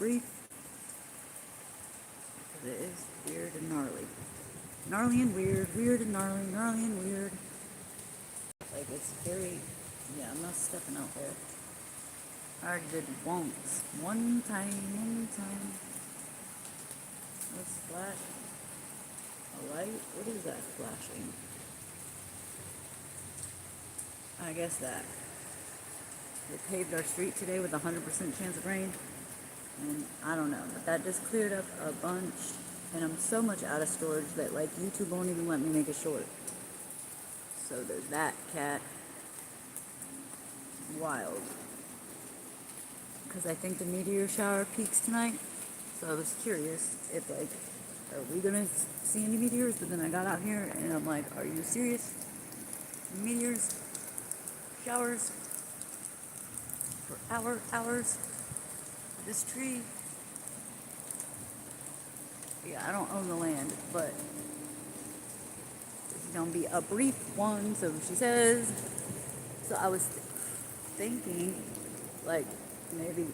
brief, because it is weird and gnarly. Gnarly and weird, weird and gnarly, gnarly and weird. Like, it's very, yeah, I'm not stepping out there. I already did once. One time. Let's flash a light. What is that flashing? I guess that. They paved our street today with a 100% chance of rain. And I don't know, but that just cleared up a bunch. And I'm so much out of storage that, like, YouTube won't even let me make a short. So there's that cat. Wild. Because I think the meteor shower peaks tonight. So I was curious if, like, are we going to see any meteors? But then I got out here and I'm like, are you serious? Meteors? Showers? For hours? This tree? Yeah, I don't own the land, but this is going to be a brief one, so she says. So I was thinking, like, maybe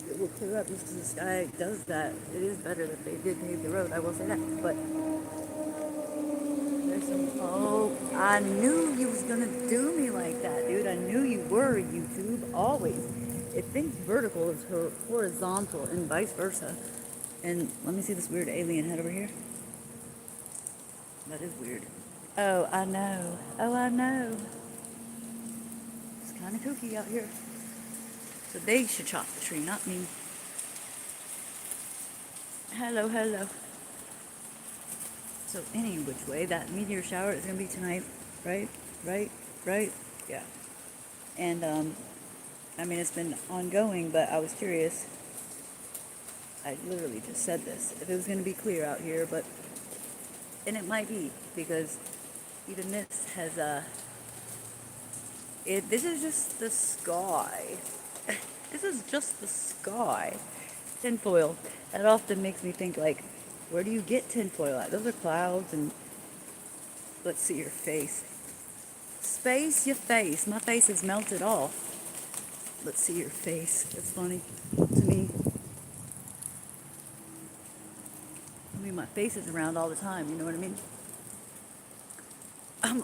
it will clear up just because the sky does that. It is better that they did pave the road, I will say that. But there's some, oh, I knew you was going to do me like that, dude. I knew you were, YouTube, always. It thinks vertical is horizontal and vice versa. And let me see this weird alien head over here. That is weird. Oh, I know. It's kind of kooky out here. So they should chop the tree, not me. Hello. So any which way, that meteor shower is going to be tonight, right? Yeah. And, I mean, it's been ongoing, but I was curious. I literally just said this. If it was going to be clear out here, but... And it might be, because even this has, this is just the sky. This is just the sky. Tinfoil. That often makes me think, like, where do you get tinfoil at? Those are clouds, and let's see your face. Space your face. My face is melted off. Let's see your face. It's funny to me. I mean, my face is around all the time, you know what I mean?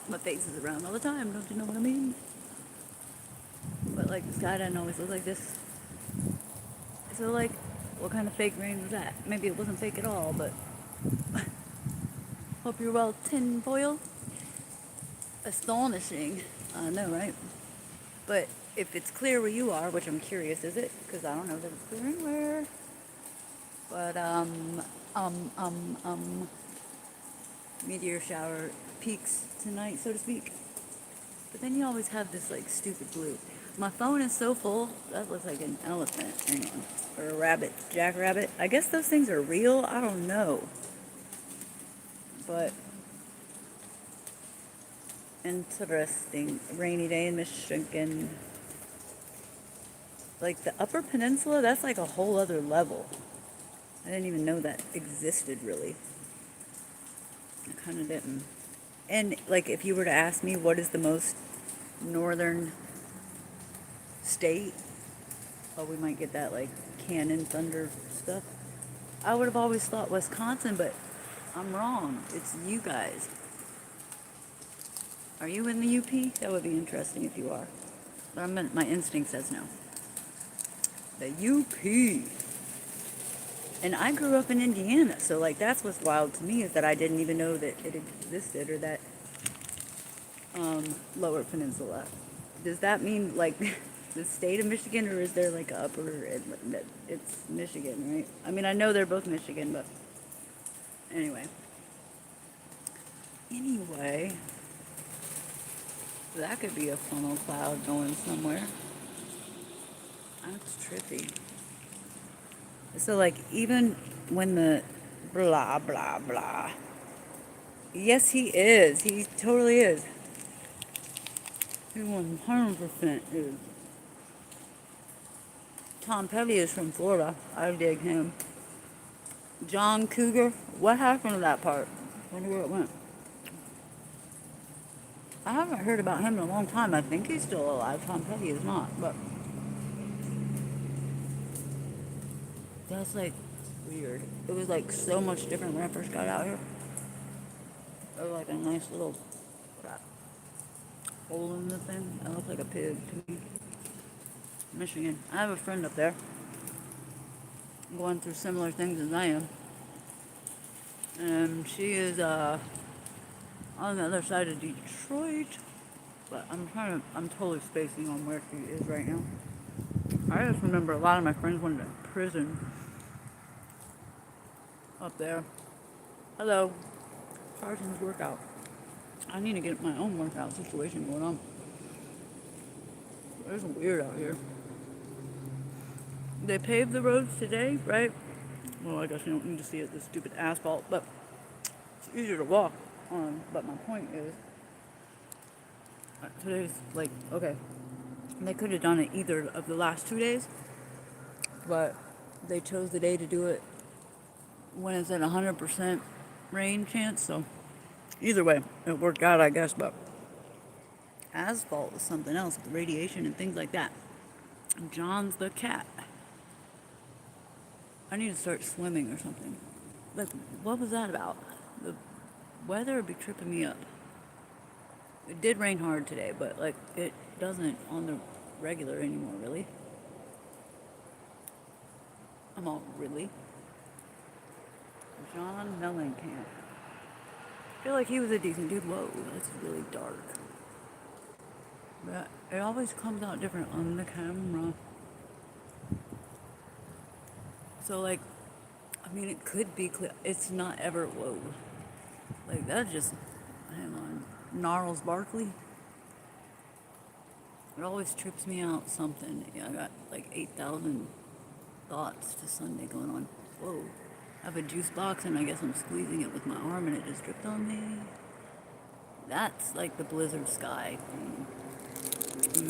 My face is around all the time, don't you know what I mean? But, like, the sky doesn't always look like this. So, like, what kind of fake rain was that? Maybe it wasn't fake at all, but... Hope you're well, tinfoil. Astonishing. I know, right? But if it's clear where you are, which I'm curious, is it? Because I don't know that it's clear anywhere. But, meteor shower peaks tonight, so to speak. But then you always have this, like, stupid blue. My phone is so full, that looks like an elephant. Hang on. Or a rabbit. Jackrabbit. I guess those things are real. I don't know. But, interesting. Rainy day in Michigan. Like, the Upper Peninsula, that's like a whole other level. I didn't even know that existed, really. I kind of didn't. And, like, if you were to ask me what is the most northern state, oh, we might get that, like, cannon thunder stuff. I would have always thought Wisconsin, but I'm wrong. It's you guys. Are you in the UP? That would be interesting if you are. But my instinct says no. The UP. And I grew up in Indiana, so, like, that's what's wild to me, is that I didn't even know that it existed, or that Lower Peninsula. Does that mean, like, the state of Michigan, or is there, like, a upper, it's Michigan, right? I mean, I know they're both Michigan, but anyway, that could be a funnel cloud going somewhere. That's trippy. So, like, even when the blah, blah, blah. Yes, he is. He totally is. He 100% is. Tom Petty is from Florida. I dig him. John Cougar. What happened to that part? I wonder where it went. I haven't heard about him in a long time. I think he's still alive. Tom Petty is not, but... That's like weird. It was like so much different when I first got out here. It was like a nice little crap hole in the thing. It looked like a pig to me. Michigan. I have a friend up there going through similar things as I am. And she is on the other side of Detroit. But I'm totally spacing on where she is right now. I just remember a lot of my friends went to prison up there. Hello. Carson's workout. I need to get my own workout situation going on. It's weird out here. They paved the roads today, right? Well, I guess you don't need to see it, the stupid asphalt, but it's easier to walk on. But my point is, today's like, okay, they could have done it either of the last 2 days, but they chose the day to do it when it's at 100% rain chance, so either way, it worked out, I guess, but asphalt is something else with radiation and things like that. John's the cat. I need to start swimming or something. Like, what was that about? The weather would be tripping me up. It did rain hard today, but like it doesn't on the regular anymore, really. I'm all really. John Mellencamp. I feel like he was a decent dude. Whoa, that's really dark. But it always comes out different on the camera. So like, I mean, it could be clear. It's not ever, whoa. Like that just, hang on. Gnarls Barkley. It always trips me out something. Yeah, I got like 8,000 thoughts to Sunday going on. Whoa. I have a juice box and I guess I'm squeezing it with my arm and it just dripped on me. That's like the blizzard sky from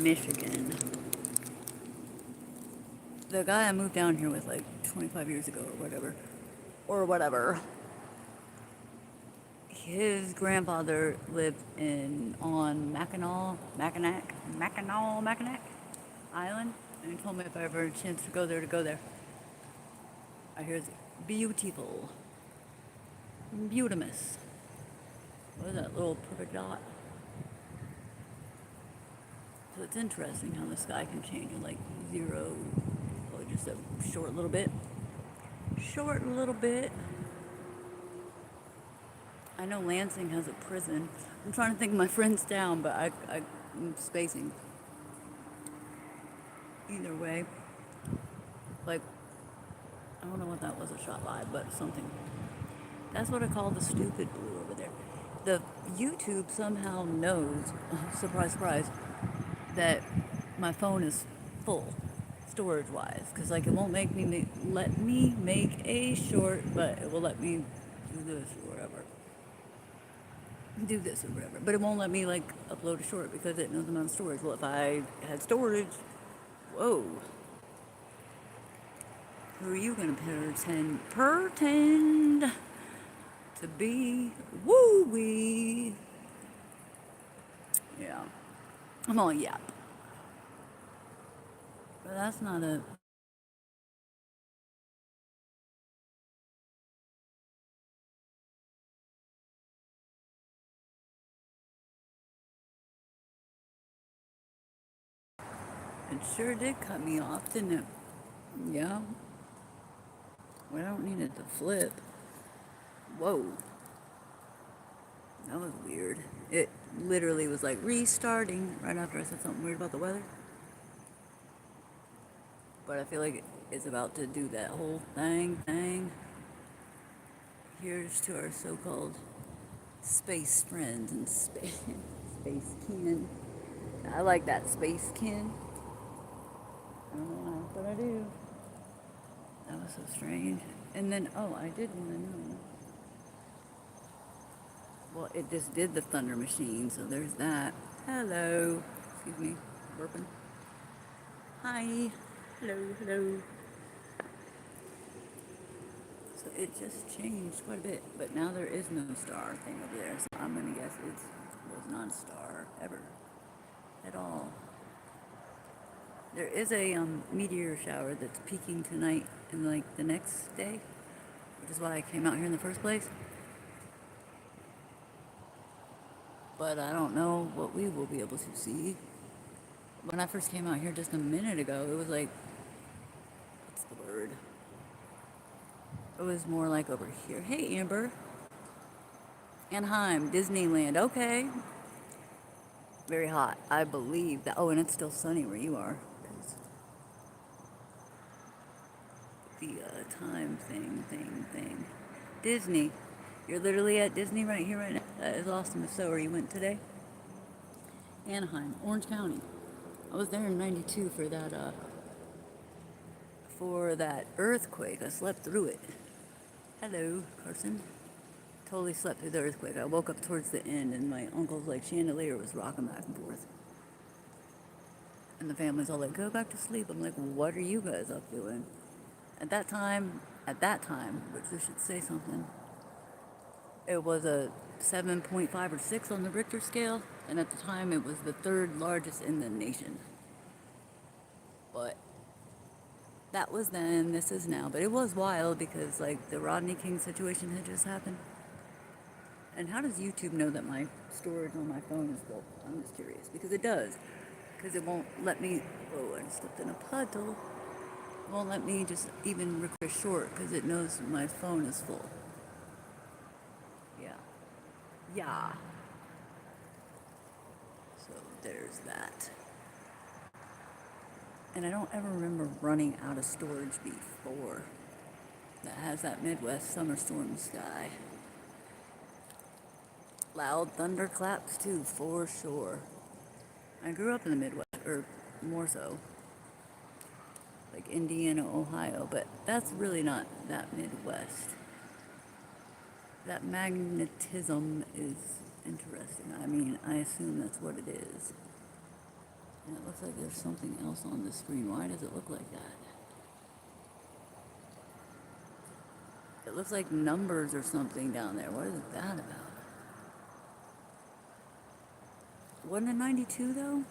Michigan. The guy I moved down here with like 25 years ago or whatever, his grandfather lived on Mackinac Island, and he told me if I ever had a chance to go there. I hear it's beautiful. Beautimous. What is that little perfect dot? So it's interesting how the sky can change in like zero, or just a short little bit. I know Lansing has a prison. I'm trying to think of my friends down, but I'm spacing. Either way, like, I don't know what that was a shot live, but something. That's what I call the stupid blue over there. The YouTube somehow knows, surprise, surprise, that my phone is full, storage-wise, because like it won't let me make a short, but it will let me do this or whatever. But it won't let me like upload a short because it knows I'm on storage. Well, if I had storage, whoa. Who are you gonna pretend to be? Woo-wee. Yeah. I'm all yap. But that's not a... It sure did cut me off, didn't it? Yeah. We don't need it to flip. Whoa. That was weird. It literally was like restarting right after I said something weird about the weather. But I feel like it's about to do that whole thing. Here's to our so-called space friends and space kin. I like that space kin. I don't know why, but I do. That was so strange. And then, I did want to know. Well, it just did the thunder machine, so there's that. Hello. Excuse me. Burping. Hi. Hello. So it just changed quite a bit, but now there is no star thing over there, so I'm gonna guess it was not a star ever. At all. There is a meteor shower that's peaking tonight and like the next day, which is why I came out here in the first place. But I don't know what we will be able to see. When I first came out here just a minute ago, it was like, what's the word? It was more like over here. Hey, Amber. Anaheim, Disneyland. Okay. Very hot. I believe that. Oh, and it's still sunny where you are. The time thing. Disney. You're literally at Disney right here, right now. That is awesome. If so, where you went today? Anaheim, Orange County. I was there in '92 for that earthquake. I slept through it. Hello, Carson. Totally slept through the earthquake. I woke up towards the end, and my uncle's like chandelier was rocking back and forth. And the family's all like, "Go back to sleep." I'm like, "What are you guys up doing?" At that time, which I should say something, it was a 7.5 or 6 on the Richter scale, and at the time it was the third largest in the nation. But that was then, this is now. But it was wild because like the Rodney King situation had just happened. And how does YouTube know that my storage on my phone is full? I'm just curious because it does. Because it won't let me, oh, I just slipped in a puddle. It won't let me just even record short because it knows my phone is full. Yeah. Yeah. So there's that. And I don't ever remember running out of storage before. That has that Midwest summer storm sky. Loud thunderclaps too, for sure. I grew up in the Midwest, or more so, like Indiana, Ohio, but that's really not that Midwest. That magnetism is interesting. I mean, I assume that's what it is. And it looks like there's something else on the screen. Why does it look like that? It looks like numbers or something down there. What is that about? Wasn't it 92 though?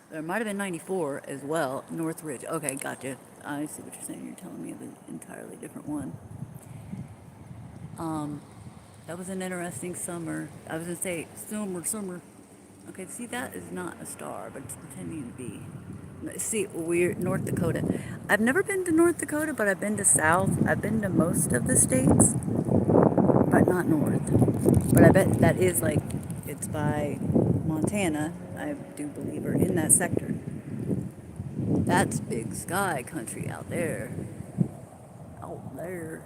There might have been 94 as well. Northridge. Okay, gotcha. I see what you're saying. You're telling me of an entirely different one. That was an interesting summer. I was gonna say summer. Okay, see that is not a star, but it's pretending to be. See, we're North Dakota. I've never been to North Dakota, but I've been to South. I've been to most of the states, but not North. But I bet that is like, it's by Montana, I do believe, or in that sector. That's big sky country out there. Out there.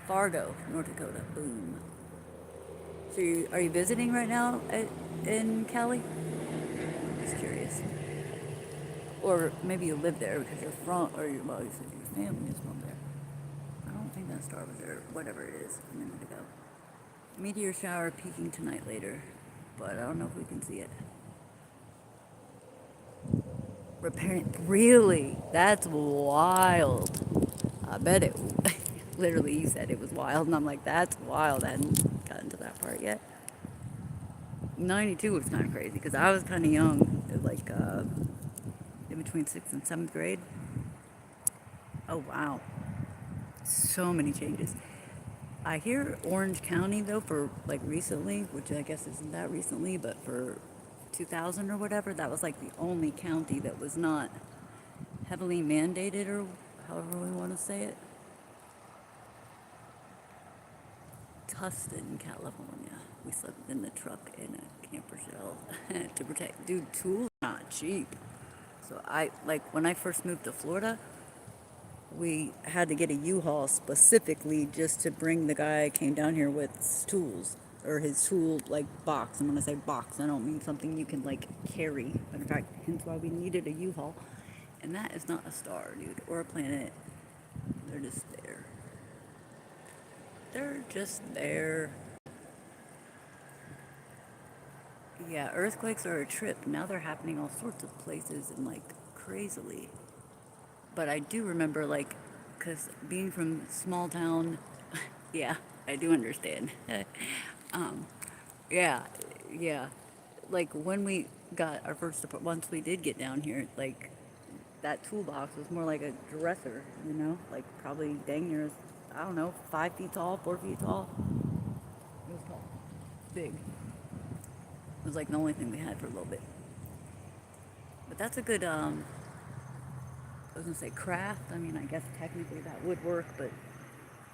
Fargo, North Dakota. Boom. So are you visiting right now in Cali? Just curious. Or maybe you live there because you're from, or well, you said your family is from there. I don't think that star was there. Whatever it is, a minute ago. Meteor shower peaking tonight later, but I don't know if we can see it. Repairing, really? That's wild. I bet it, literally you said it was wild, and I'm like, that's wild. I hadn't gotten to that part yet. 92 was kind of crazy, because I was kind of young, like, in between 6th and 7th grade. Oh, wow. So many changes. I hear Orange County, though, for, like, recently, which I guess isn't that recently, but for 2000 or whatever, that was, like, the only county that was not heavily mandated, or however we want to say it. Tustin, California. We slept in the truck in a camper shell to protect. Dude, tools are not cheap. So when I first moved to Florida, we had to get a U-Haul specifically just to bring the guy came down here with tools, or his tool, like, box. And when I say box, I don't mean something you can, like, carry. But in fact, hence why we needed a U-Haul. And that is not a star, dude, or a planet. They're just there. They're just there. Yeah, earthquakes are a trip. Now they're happening all sorts of places and, like, crazily. But I do remember, like, because being from small town, yeah, I do understand. um, yeah, yeah. Like, when got our first once we did get down here, like that toolbox was more like a dresser, you know, like probably dang near, I don't know, 5 feet tall, 4 feet tall. It was tall, big. It was like the only thing we had for a little bit. But that's a good, I was gonna say craft. I mean, I guess technically that would work, but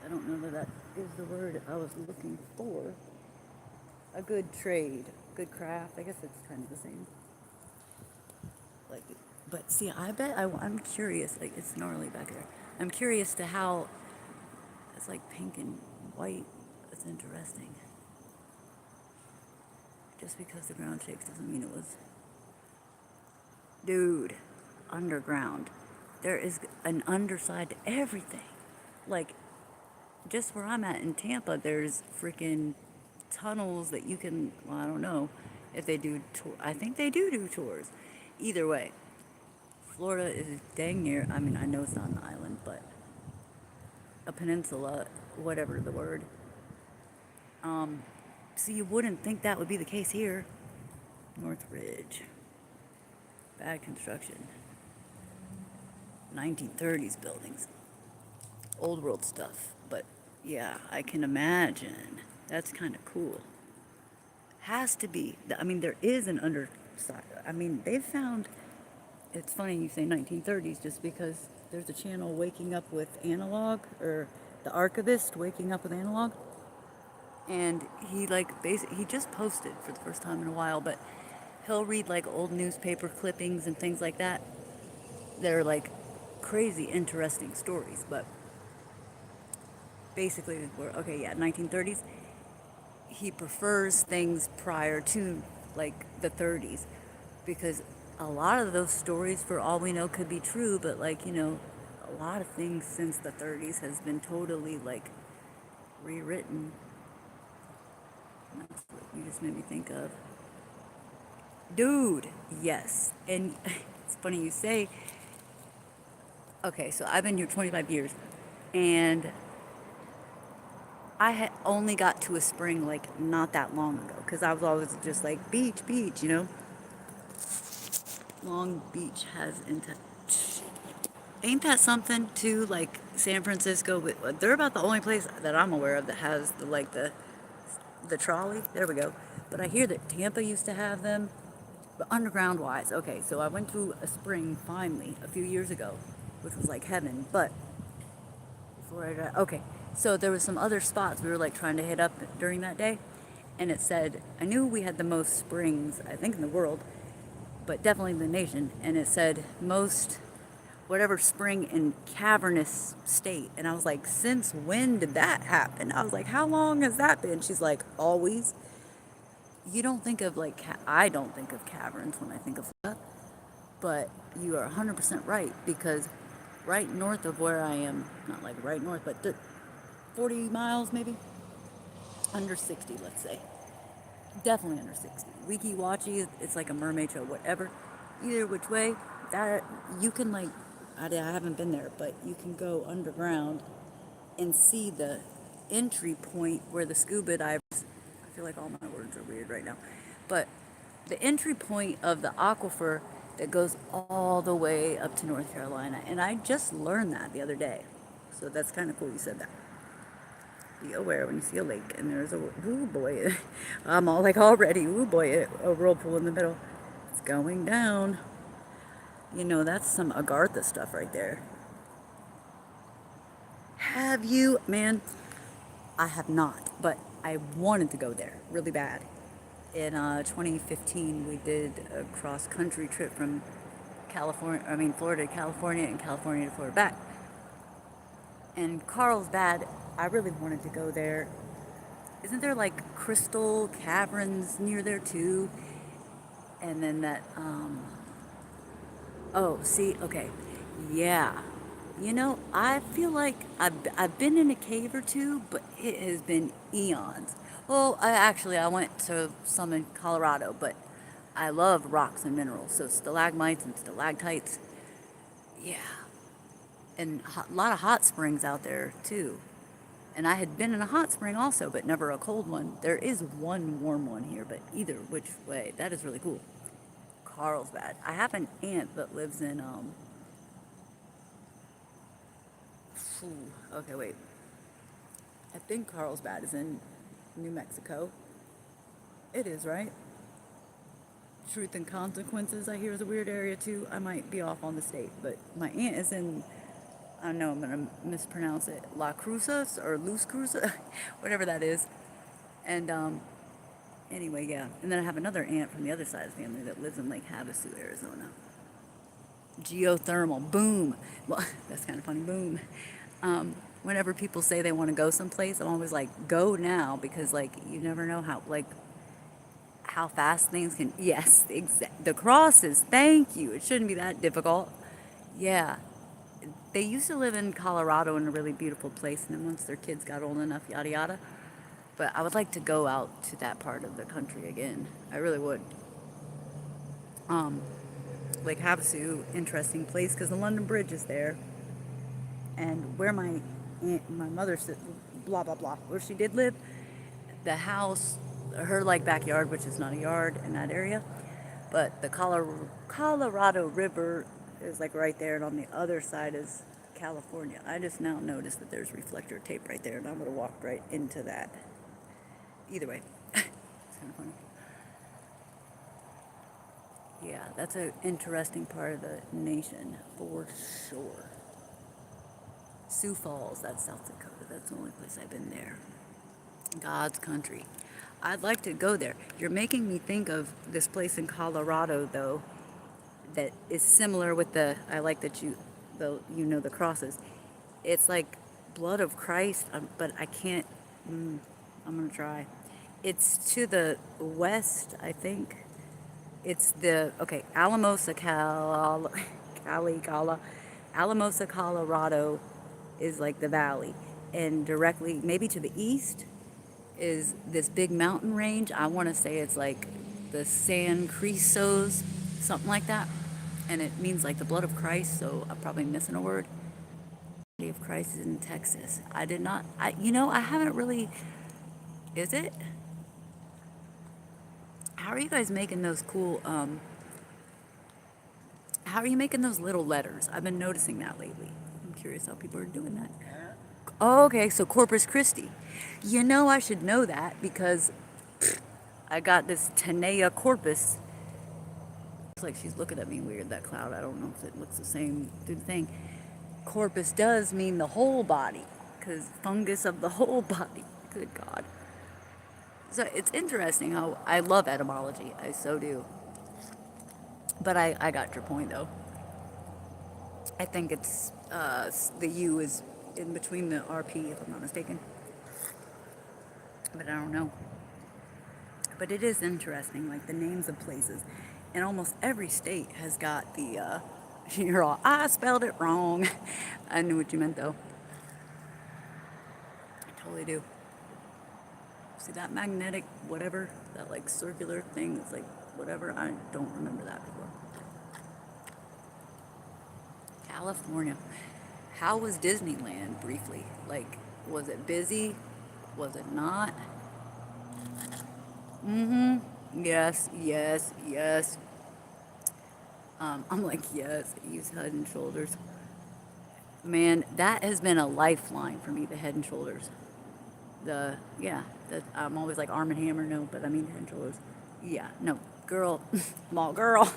I don't know that that is the word I was looking for. A good trade, good craft. I guess it's kind of the same. Like, but see, I bet I'm curious. Like, it's gnarly back there. I'm curious to how it's like pink and white. That's interesting. Just because the ground shakes doesn't mean it was. Dude, underground. There is an underside to everything. Like, just where I'm at in Tampa, there's freaking tunnels that you can, well, I don't know if they do, I think they do tours. Either way, Florida is dang near, I mean, I know it's not an island, but a peninsula, whatever the word. So you wouldn't think that would be the case here. Northridge. Bad construction. 1930s buildings. Old world stuff. But yeah, I can imagine. That's kind of cool. Has to be. I mean, there is an underside. I mean, they've found. It's funny you say 1930s just because there's a channel waking up with analog, or the archivist waking up with analog. And he like basically he just posted for the first time in a while, but he'll read like old newspaper clippings and things like that. They're like crazy interesting stories, but basically we're okay, yeah, 1930s. He prefers things prior to like the 30s because a lot of those stories, for all we know, could be true, but like, you know, a lot of things since the 30s has been totally like rewritten. That's what you just made me think of. Dude, yes. And it's funny you say, okay, so I've been here 25 years, and I had only got to a spring like not that long ago because I was always just like beach, beach, you know. Long Beach has into. Ain't that something too? Like San Francisco, but they're about the only place that I'm aware of that has the like the trolley. There we go. But I hear that Tampa used to have them. But underground wise, okay, so I went to a spring finally a few years ago, which was like heaven. But Florida, okay, so there was some other spots we were like trying to hit up during that day, and it said I knew we had the most springs I think in the world, but definitely in the nation, and it said most whatever spring in cavernous state, and I was like, since when did that happen? I was like, how long has that been? She's like, always. You don't think of like I don't think of caverns when I think of Florida, but you are 100% right because right north of where I am, not like right north, but 40 miles maybe, under 60, let's say, definitely under 60. Wiki Watchy, it's like a mermaid show, whatever. Either which way, that you can like, I haven't been there, but you can go underground and see the entry point where the scuba divers. I feel like all my words are weird right now, but the entry point of the aquifer that goes all the way up to North Carolina, and I just learned that the other day, so that's kind of cool. You said that. Be aware when you see a lake and there's a ooh boy, I'm all like already ooh boy, a whirlpool in the middle. It's going down. You know, that's some Agartha stuff right there. Have you, man? I have not, but I wanted to go there really bad. In 2015, we did a cross-country trip from Florida to California, and California to Florida back. And Carlsbad, I really wanted to go there. Isn't there like crystal caverns near there too? And then that, oh, see, okay, yeah. You know, I feel like I've been in a cave or two, but it has been eons. Well, I went to some in Colorado, but I love rocks and minerals, so stalagmites and stalactites. Yeah, and a lot of hot springs out there too. And I had been in a hot spring also, but never a cold one. There is one warm one here, but either which way, that is really cool. Carlsbad. I have an aunt that lives in, okay, wait. I think Carlsbad is in New Mexico. It is, right? Truth and Consequences, I hear, is a weird area too. I might be off on the state, but my aunt is in, I know I'm going to mispronounce it, La Cruzas or Luz Cruzas, whatever that is. And anyway, yeah. And then I have another aunt from the other side of the family that lives in Lake Havasu, Arizona. Geothermal, boom. Well, that's kind of funny, boom. Whenever people say they want to go someplace, I'm always like, go now, because like you never know how fast things can. Yes, the crosses. Thank you. It shouldn't be that difficult. Yeah, they used to live in Colorado in a really beautiful place, and then once their kids got old enough, yada yada. But I would like to go out to that part of the country again. I really would. Lake Havasu, interesting place because the London Bridge is there, and where my aunt, my mother, blah blah blah, where she did live, the house, her like backyard, which is not a yard in that area, but the Colorado River is like right there, and on the other side is California. I just now noticed that there's reflector tape right there, and I'm gonna walk right into that. Either way, it's kind of funny. Yeah, that's an interesting part of the nation for sure. Sioux Falls, that's South Dakota. That's the only place I've been there. God's country. I'd like to go there. You're making me think of this place in Colorado, though, that is similar with the. I like that the crosses. It's like blood of Christ, but I can't. I'm gonna try. It's to the west, I think. It's Alamosa, Alamosa, Colorado is like the valley, and directly maybe to the east is this big mountain range. I want to say it's like the San Crisos, something like that, and it means like the blood of Christ. So I'm probably missing a word. The blood of Christ is in Texas. I did not. I haven't really. Is it? How are you guys making those cool? How are you making those little letters? I've been noticing that lately. I'm curious how people are doing that. Oh, okay, so Corpus Christi. I should know that because I got this Tenea corpus. It's like she's looking at me weird, that cloud. I don't know if it looks the same through the thing. Corpus does mean the whole body, because fungus of the whole body. Good God. So it's interesting how I love etymology. I so do. But I got your point, though. I think it's the U is in between the RP, if I'm not mistaken. But I don't know. But it is interesting, like the names of places. And almost every state has got the, you're all, I spelled it wrong. I knew what you meant, though. I totally do. See that magnetic whatever, that like circular thing that's like whatever, I don't remember that before. California. How was Disneyland briefly? Like, was it busy? Was it not? Yes, yes, yes. I'm like, yes, use Head and Shoulders. Man, that has been a lifeline for me, the Head and Shoulders. I'm always like Arm & Hammer, no, but I mean Head and Shoulders. Yeah, no, girl, small girl.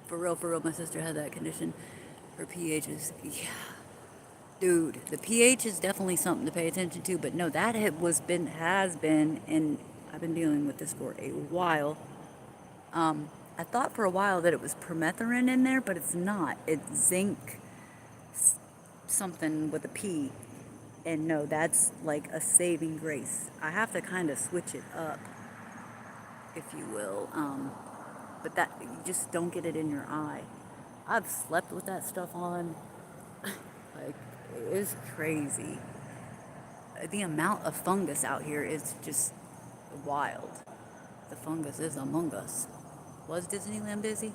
For real, my sister had that condition. Her pH is, yeah. Dude, the pH is definitely something to pay attention to, but no, that has been, and I've been dealing with this for a while. I thought for a while that it was permethrin in there, but it's not. It's zinc something with a P. And no, that's like a saving grace. I have to kind of switch it up, if you will. But that, you just don't get it in your eye. I've slept with that stuff on. Like, it is crazy. The amount of fungus out here is just wild. The fungus is among us. Was Disneyland busy?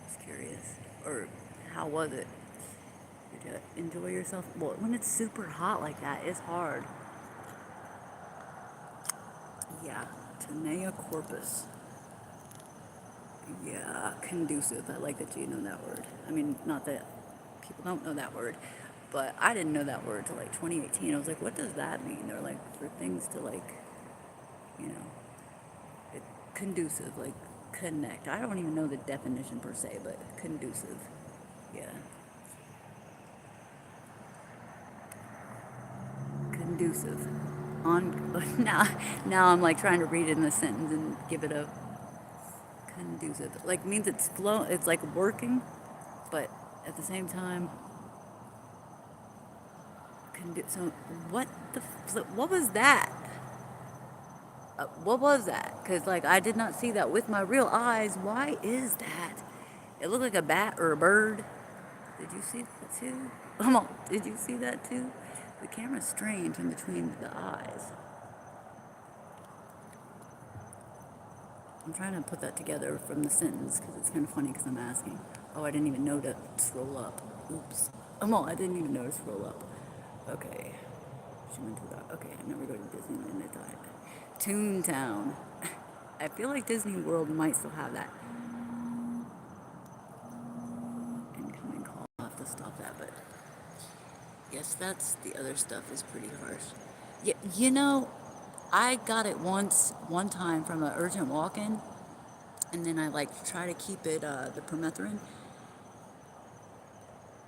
Just curious. Or how was it? Did you enjoy yourself? Well, when it's super hot like that, it's hard. Yeah, Tenea corpus. Yeah, conducive. I like that you know that word. I mean, not that people don't know that word, but I didn't know that word till like 2018. I was like, what does that mean? They're like, for things to like, you know, it, conducive, like connect. I don't even know the definition per se, but conducive. Yeah, conducive. On now I'm like trying to read it in a sentence and give it a conducive. Like means it's flow. It's like working, but at the same time, so what so what was that? What was that? Because like I did not see that with my real eyes. Why is that? It looked like a bat or a bird. Did you see that too? Come on, did you see that too? The camera's strange in between the eyes. I'm trying to put that together from the sentence because it's kind of funny because I'm asking. Oh, I didn't even know to scroll up. Oops. Come on, I didn't even know to scroll up. Okay. She went to that. Okay, I never go to Disneyland at time. Toontown. I feel like Disney World might still have that. Incoming call. I'll have to stop that, but yes, that's the other stuff is pretty harsh. Yeah, you know, I got it one time from an urgent walk-in, and then I like try to keep it the permethrin.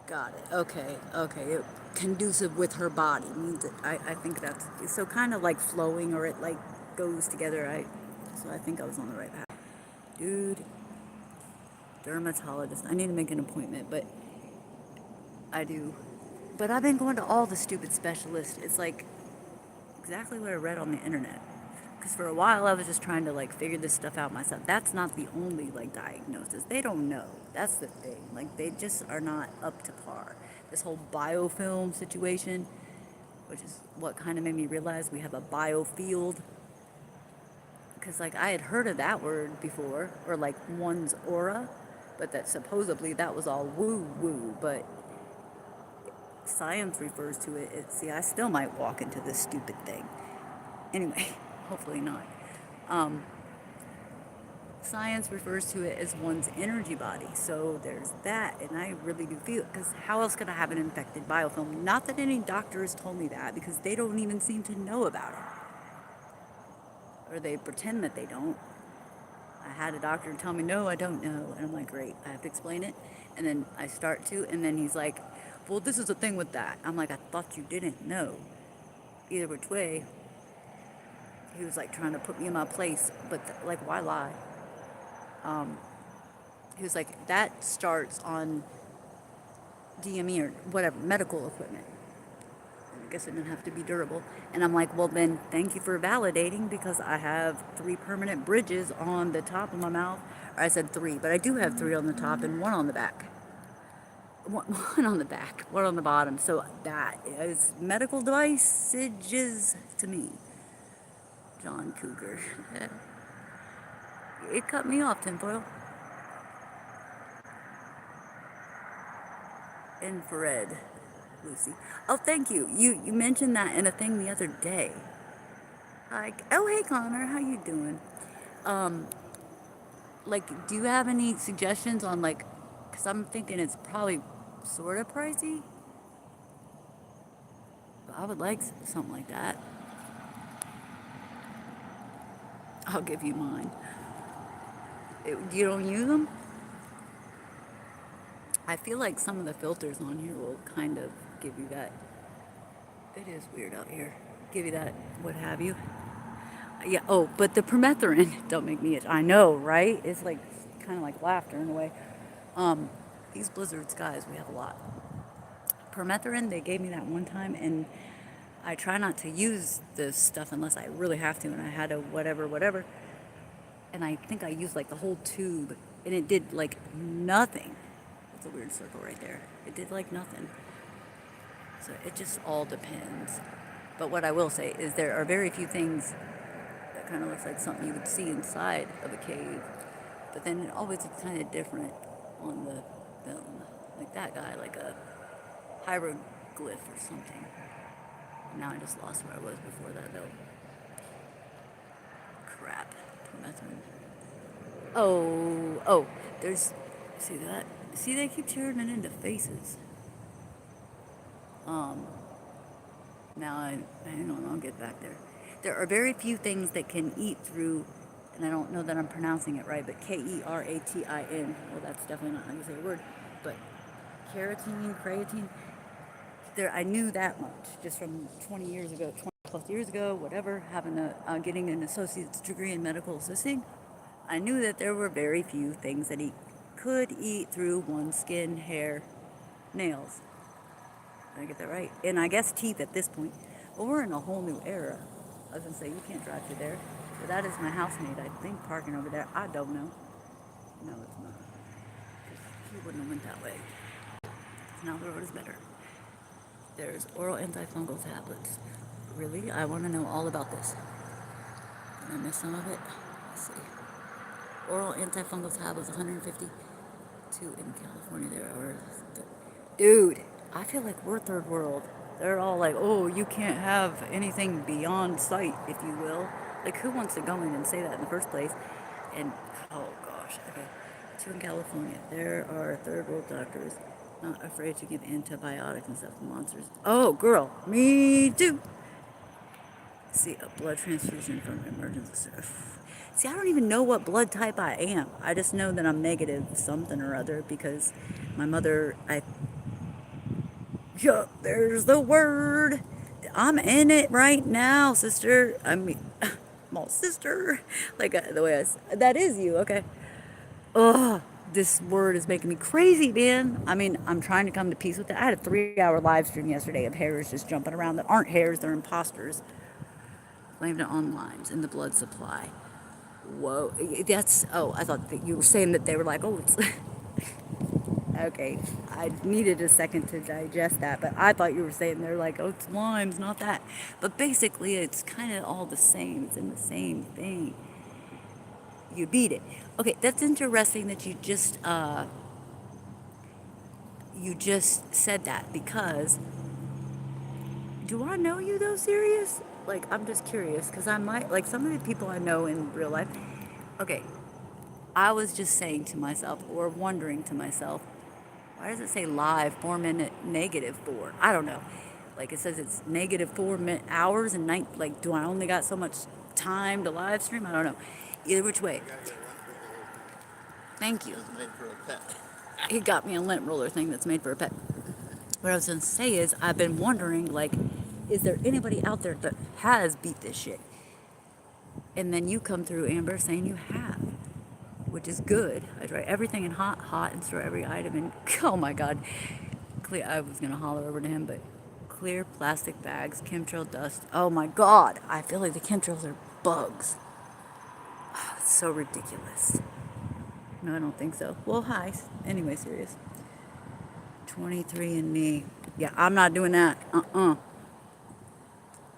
Got it. Okay, okay. Conducive with her body means it. I think that's so kind of like flowing or it like goes together. So I think I was on the right path. Dude, dermatologist. I need to make an appointment, but I do. But I've been going to all the stupid specialists. It's like exactly what I read on the internet. Because for a while I was just trying to like figure this stuff out myself. That's not the only like diagnosis. They don't know. That's the thing. Like they just are not up to par. This whole biofilm situation, which is what kind of made me realize we have a biofield. Because like I had heard of that word before, or like one's aura, but that supposedly that was all woo woo. But science refers to it. See, I still might walk into this stupid thing. Anyway, hopefully not. Um, Science refers to it as one's energy body. So there's that, and I really do feel it. Because how else could I have an infected biofilm? Not that any doctor has told me that, because they don't even seem to know about it, or they pretend that they don't. I had a doctor tell me, no, I don't know. And I'm like, great, I have to explain it. And then I start to, and then he's like, well, this is the thing with that. I'm like, I thought you didn't know. Either which way, he was like trying to put me in my place, but like, why lie? Um, he was like, that starts on DME or whatever, medical equipment. I guess it didn't have to be durable. And I'm like, well, then thank you for validating because I have 3 permanent bridges on the top of my mouth. Or I said 3, but I do have 3 on the top and 1 on the back. One on the back, 1 on the bottom. So that is medical devices to me. John Cougar. It cut me off, tinfoil. Infrared, Lucy. Oh, thank you. You mentioned that in a thing the other day. Like, oh, hey, Connor, how you doing? Um, like, do you have any suggestions on, like, because I'm thinking it's probably sort of pricey, but I would like something like that. I'll give you mine. You don't use them? I feel like some of the filters on here will kind of give you that. It is weird out here. Give you that, what have you. Yeah, oh, but the permethrin, don't make me itch. I know, right? It's like kind of like laughter in a way. Um, these blizzard skies, we have a lot. Permethrin, they gave me that one time, and I try not to use this stuff unless I really have to, and I had a whatever, and I think I used like the whole tube, and it did like nothing. It's a weird circle right there. It did like nothing. So it just all depends. But what I will say is there are very few things that kind of looks like something you would see inside of a cave, but then it always looks kind of different on the film. Like that guy, like a hieroglyph or something. Now I just lost where I was before that though. Crap. Permethrin. Oh, there's, see that? See, they keep turning into faces. Um, Now I don't know, I'll get back there. There are very few things that can eat through, and I don't know that I'm pronouncing it right, but Keratin. Well, that's definitely not how you say a word, but creatine. There, I knew that much just from 20 years ago, 20 plus years ago, whatever, having getting an associate's degree in medical assisting. I knew that there were very few things that could eat through one's skin, hair, nails. Did I get that right? And I guess teeth at this point. Well, we're in a whole new era. I was gonna say you can't drive through there. But that is my housemate, I think, parking over there. I don't know. No, it's not. He wouldn't have went that way. Now the road is better. There's oral antifungal tablets. Really? I want to know all about this. Did I miss some of it? Let's see. Oral antifungal tablets, 152 in California. There are. Dude, I feel like we're third world. They're all like, oh, you can't have anything beyond sight, if you will. Like, who wants to go in and say that in the first place? And, oh gosh, okay. 2 in California. There are third world doctors not afraid to give antibiotics and stuff to monsters. Oh, girl, me too. See, a blood transfusion from emergency. See, I don't even know what blood type I am. I just know that I'm negative something or other because my mother, yeah, there's the word. I'm in it right now, sister. I mean, my sister. Like the way that is you, okay. Ugh, this word is making me crazy, man. I mean, I'm trying to come to peace with it. I had a 3-hour live stream yesterday of hares just jumping around that aren't hares, they're imposters. Blamed it on limes in the blood supply. Whoa, that's, oh, I thought that you were saying that they were like, oh, it's, okay, I needed a second to digest that, but I thought you were saying they're like, oh, it's limes, not that. But basically, it's kind of all the same. It's in the same thing. You beat it. Okay, that's interesting that you just said that because do I know you though, serious? Like, I'm just curious because I might, like, some of the people I know in real life. Okay, I was just saying to myself or wondering to myself, why does it say live 4 minute negative 4? I don't know. Like, it says it's negative 4 hours and night. Like, do I only got so much time to live stream? I don't know. Either which way. Thank you. It's made for a pet. He got me a lint roller thing that's made for a pet. What I was gonna say is, I've been wondering, like, is there anybody out there that has beat this shit? And then you come through, Amber, saying you have, which is good. I try everything in hot, and store every item in. Oh my God, clear. I was gonna holler over to him, but clear plastic bags, chemtrail dust. Oh my God, I feel like the chemtrails are bugs. Oh, it's so ridiculous. No, I don't think so. Well, hi. Anyway, serious. 23andMe. Yeah, I'm not doing that.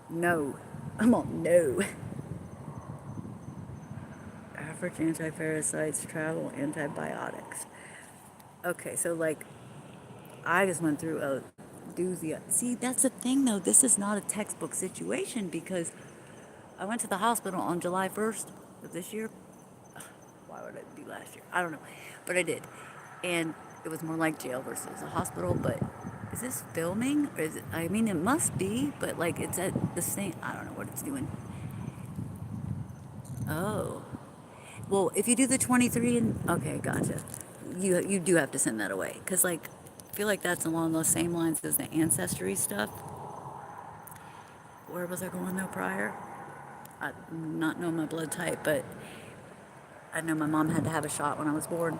No. I'm on no. Average anti-parasites, travel, antibiotics. Okay, so like, I just went through a doozy. See, that's the thing though. This is not a textbook situation because I went to the hospital on July 1st of this year. Why would it be last year? I don't know. But I did. And it was more like jail versus a hospital. But is this filming? Or is it, I mean, it must be, but like it's at the same, I don't know what it's doing. Oh. Well, if you do the 23 and, okay, gotcha. You do have to send that away. Because like, I feel like that's along those same lines as the ancestry stuff. Where was I going though prior? I not know my blood type, but I know my mom had to have a shot when I was born.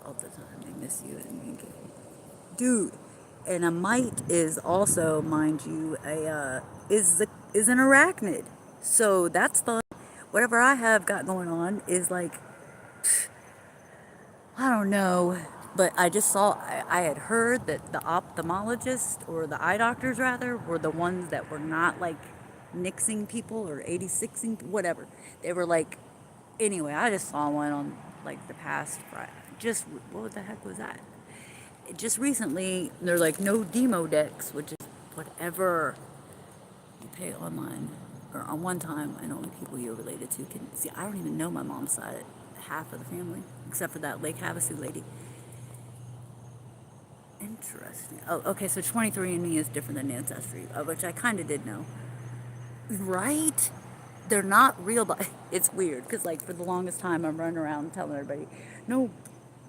All the time, they miss you and you get, dude. And a mite is also, mind you, is an arachnid. So that's fun. Whatever I have got going on is like, I don't know, but I just saw, I had heard that the ophthalmologists, or the eye doctors rather, were the ones that were not like nixing people or 86ing, whatever. They were like, anyway, I just saw one on like the past Friday. Just, what the heck was that? Just recently, they're like, no demo decks, which is whatever. You pay online. or on one time, and only people you're related to can see. I don't even know my mom's side, half of the family, except for that Lake Havasu lady. Interesting. Oh, okay, so 23andMe is different than Ancestry, which I kind of did know. Right? They're not real, but it's weird because, like, for the longest time, I'm running around telling everybody, no,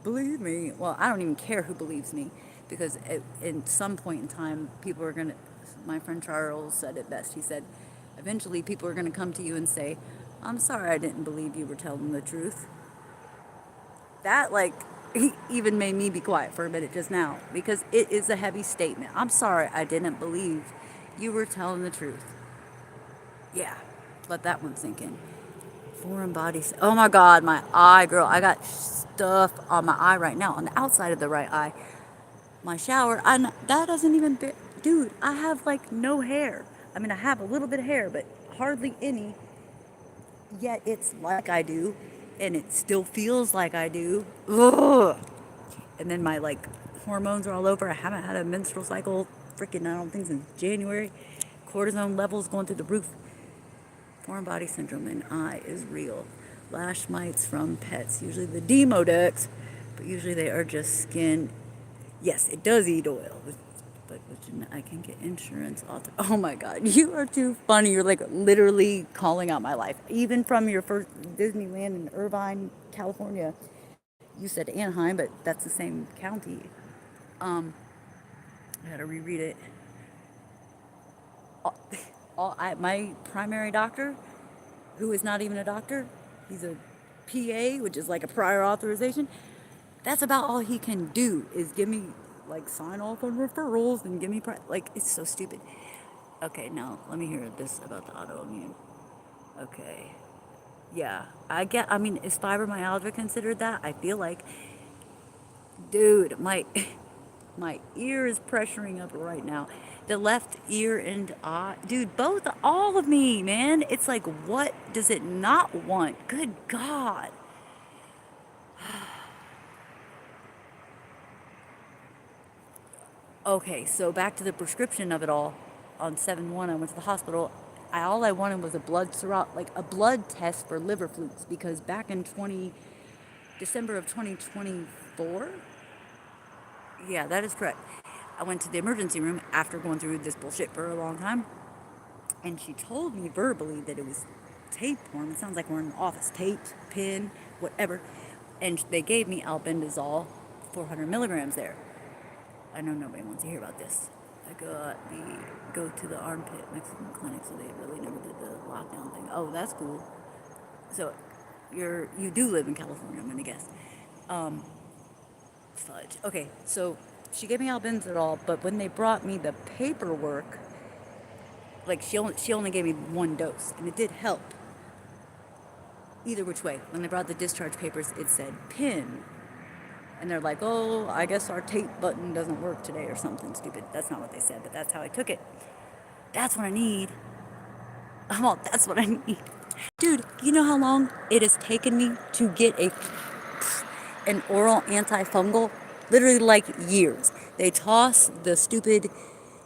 believe me. Well, I don't even care who believes me because in some point in time, people are going to. My friend Charles said it best. He said, eventually, people are going to come to you and say, I'm sorry I didn't believe you were telling the truth. That, like, he even made me be quiet for a minute just now because it is a heavy statement. I'm sorry I didn't believe you were telling the truth. Yeah, let that one sink in. Foreign bodies. Oh my God, my eye, girl. I got stuff on my eye right now, on the outside of the right eye. My shower, that doesn't even, dude, I have like no hair. I mean, I have a little bit of hair, but hardly any. Yet it's like I do, and it still feels like I do. Ugh. And then my like hormones are all over. I haven't had a menstrual cycle, freaking, I don't think since January. Cortisone levels going through the roof. Foreign body syndrome in eye is real. Lash mites from pets, usually the Demodex, but usually they are just skin. Yes, it does eat oil, but I can get insurance. Oh my God, you are too funny. You're like literally calling out my life. Even from your first Disneyland in Irvine, California, you said Anaheim, but that's the same county. Um, I had to reread it. My primary doctor, who is not even a doctor, he's a PA, which is like a prior authorization. That's about all he can do is give me like sign off on referrals and give me like it's so stupid. Okay, now let me hear this about the autoimmune. Okay, yeah, I mean, is fibromyalgia considered that? I feel like, dude, my my ear is pressuring up right now. The left ear and eye, dude, both, all of me, man. It's like, what does it not want? Good God. Okay, so back to the prescription of it all. On 7/1, I went to the hospital. All I wanted was a like a blood test for liver flukes, because back in December of 2024, yeah, that is correct. I went to the emergency room after going through this bullshit for a long time, and she told me verbally that it was tapeworm. It sounds like we're in the office. Tape, pin, whatever. And they gave me albendazole, 400 milligrams there. I know nobody wants to hear about this. I got the go to the armpit Mexican clinic, so they really never did the lockdown thing. Oh, that's cool. So you do live in California, I'm gonna guess. Um, Fudge. Okay, so she gave me albendazole, but when they brought me the paperwork, like she only gave me one dose, and it did help. Either which way, when they brought the discharge papers, it said pin. And they're like, oh, I guess our tape button doesn't work today or something stupid. That's not what they said, but that's how I took it. That's what I need. Oh, that's what I need. Dude, you know how long it has taken me to get an oral antifungal? Literally like years. They toss the stupid,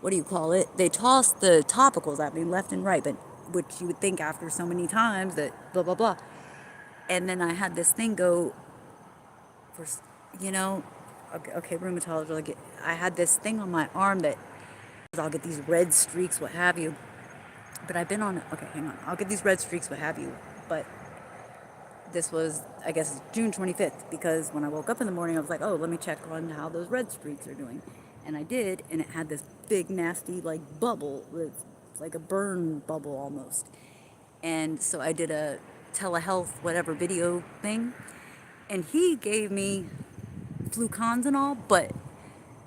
what do you call it? They toss the topicals at me left and right, but which you would think after so many times that blah, blah, blah. And then I had this thing go for, you know, okay, rheumatologist. I had this thing on my arm that I'll get these red streaks, what have you. But I've been on, okay, hang on. I'll get these red streaks, what have you. But this was, I guess, June 25th, because when I woke up in the morning, I was like, oh, let me check on how those red streaks are doing. And I did, and it had this big, nasty, like, bubble. It's like a burn bubble almost. And so I did a telehealth, whatever, video thing. And he gave me Flucons and all, but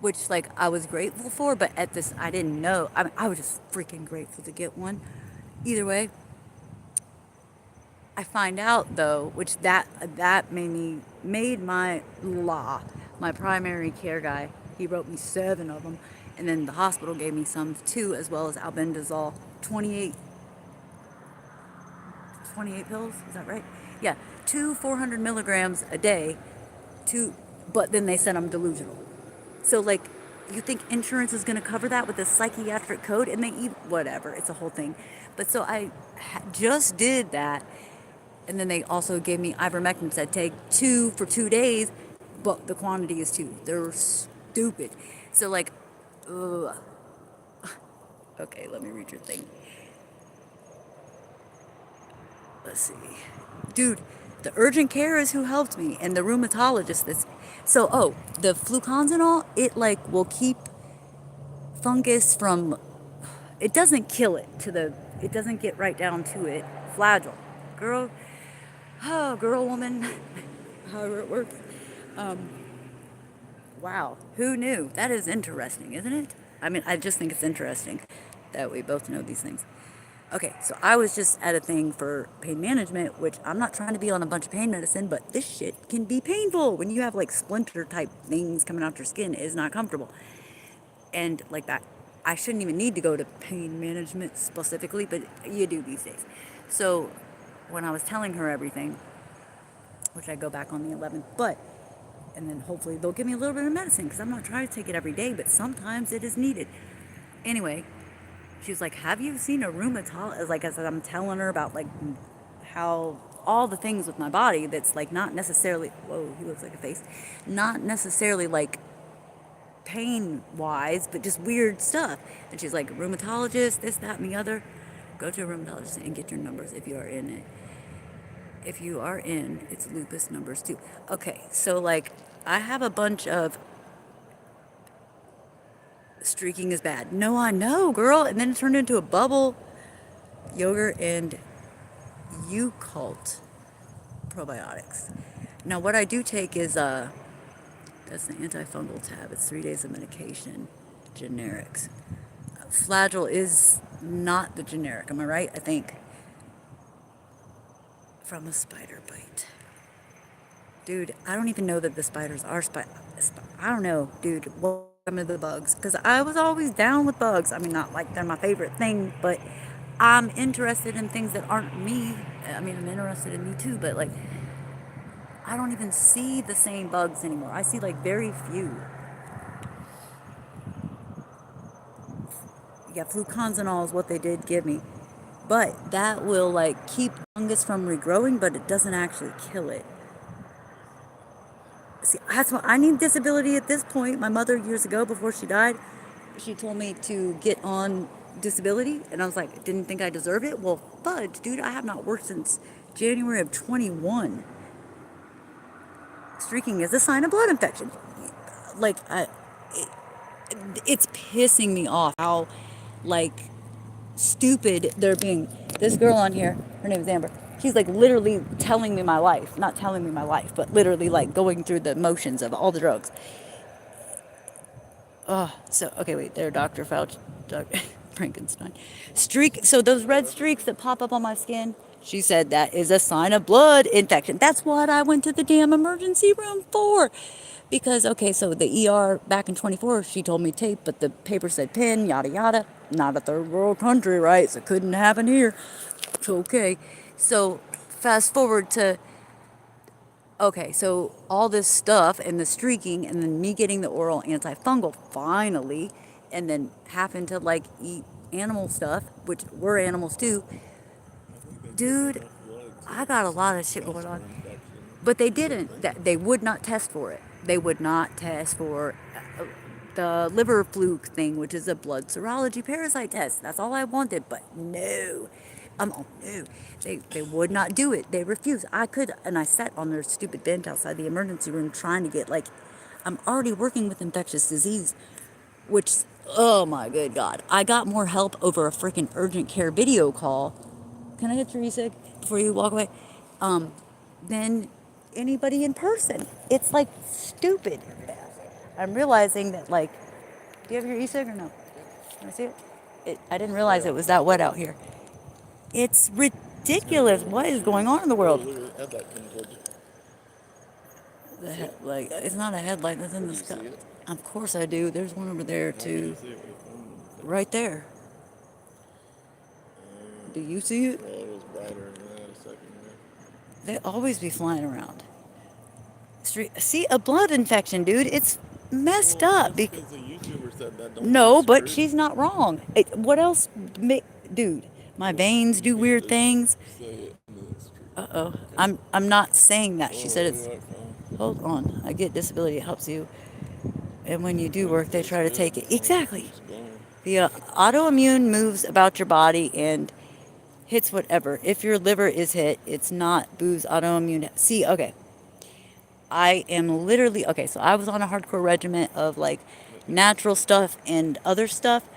which like I was grateful for, but at this I didn't know. I mean, I was just freaking grateful to get one. Either way, I find out though, which that made my primary care guy. He wrote me 7 of them, and then the hospital gave me some too, as well as albendazole, 28 pills. Is that right? Yeah, 400 milligrams a day. Two, but then they said I'm delusional. So like you think insurance is going to cover that with a psychiatric code, and they whatever, it's a whole thing. But so I just did that, and then they also gave me ivermectin, said take 2 for 2 days, but the quantity is 2. They're stupid. So like, ugh. Okay, let me read your thing. Let's see. Dude, the urgent care is who helped me, and the rheumatologist that's so the fluconazole, it like will keep fungus from, it doesn't kill it to the, it doesn't get right down to it. Flagyl. Girl, oh girl, woman, however it works. Wow, who knew? That is interesting, isn't it? I mean, I just think it's interesting that we both know these things. Okay, so I was just at a thing for pain management, which I'm not trying to be on a bunch of pain medicine, but this shit can be painful when you have like splinter type things coming out your skin. It is not comfortable. And like that, I shouldn't even need to go to pain management specifically, but you do these days. So when I was telling her everything, which I go back on the 11th, but and then hopefully they'll give me a little bit of medicine because I'm not trying to take it every day, but sometimes it is needed. Anyway, she was like, have you seen a rheumatologist? Like I said, I'm telling her about like how all the things with my body that's like not necessarily, whoa, he looks like a face, not necessarily like pain wise, but just weird stuff. And she's like, rheumatologist, this, that, and the other. Go to a rheumatologist and get your numbers if you are in it. If you are in, it's lupus numbers too. Okay, so like I have a bunch of streaking is bad. No, I know, girl. And then it turned into a bubble, yogurt, and Yakult probiotics. Now, what I do take is that's the antifungal tab. It's 3 days of medication, generics. Flagyl is not the generic. Am I right? I think. From a spider bite. Dude, I don't even know that the spiders are I don't know, dude. Welcome to the bugs. Because I was always down with bugs. I mean, not like they're my favorite thing, but I'm interested in things that aren't me. I mean, I'm interested in me too, but like, I don't even see the same bugs anymore. I see like very few. Yeah, fluconazole is what they did give me. But that will like keep fungus from regrowing, but it doesn't actually kill it. See, that's why I need disability at this point. My mother years ago, before she died, she told me to get on disability, and I was like, didn't think I deserve it. Well, fudge, dude, I have not worked since January of 21. Streaking is a sign of blood infection. Like, it's pissing me off how, like, stupid they're being. This girl on here, her name is Amber. She's like literally telling me my life, not telling me my life, but literally like going through the motions of all the drugs. Oh, so okay, wait, there, Dr. Fauci, Dr. Frankenstein. Streak. So those red streaks that pop up on my skin, she said that is a sign of blood infection. That's what I went to the damn emergency room for. Because, okay, so the ER back in 24, she told me tape, but the paper said pin, yada, yada. Not a third world country, right? So it couldn't happen here. It's okay. So fast forward to, okay, so all this stuff and the streaking and then me getting the oral antifungal finally, and then having to like eat animal stuff, which we're animals too. Dude, I got a lot of shit going on. But they didn't. They would not test for it. They would not test for the liver fluke thing, which is a blood serology parasite test. That's all I wanted, but no. Oh, no. They would not do it. They refused. I could, and I sat on their stupid bench outside the emergency room trying to get, like, I'm already working with infectious disease, which, oh my good God. I got more help over a freaking urgent care video call. Can I get your e-cig before you walk away? Than anybody in person. It's like stupid. I'm realizing that, like, do you have your e-cig or no? Can I see it? I didn't realize it was that wet out here. It's ridiculous. What is going on in the world? Like, it's not a headlight that's in the sky. Of course I do. There's one over there too. Right there. Do you see it? They always be flying around. See, a blood infection, dude. It's messed up. No, but she's not wrong. What else? Dude, my veins do weird things. Uh-oh. I'm not saying that. She said it's... Hold on. I get disability. It helps you. And when you do work, they try to take it. Exactly. The autoimmune moves about your body and hits whatever. If your liver is hit, it's not booze autoimmune. See, okay. I am literally... Okay, so I was on a hardcore regimen of, like, natural stuff and other stuff.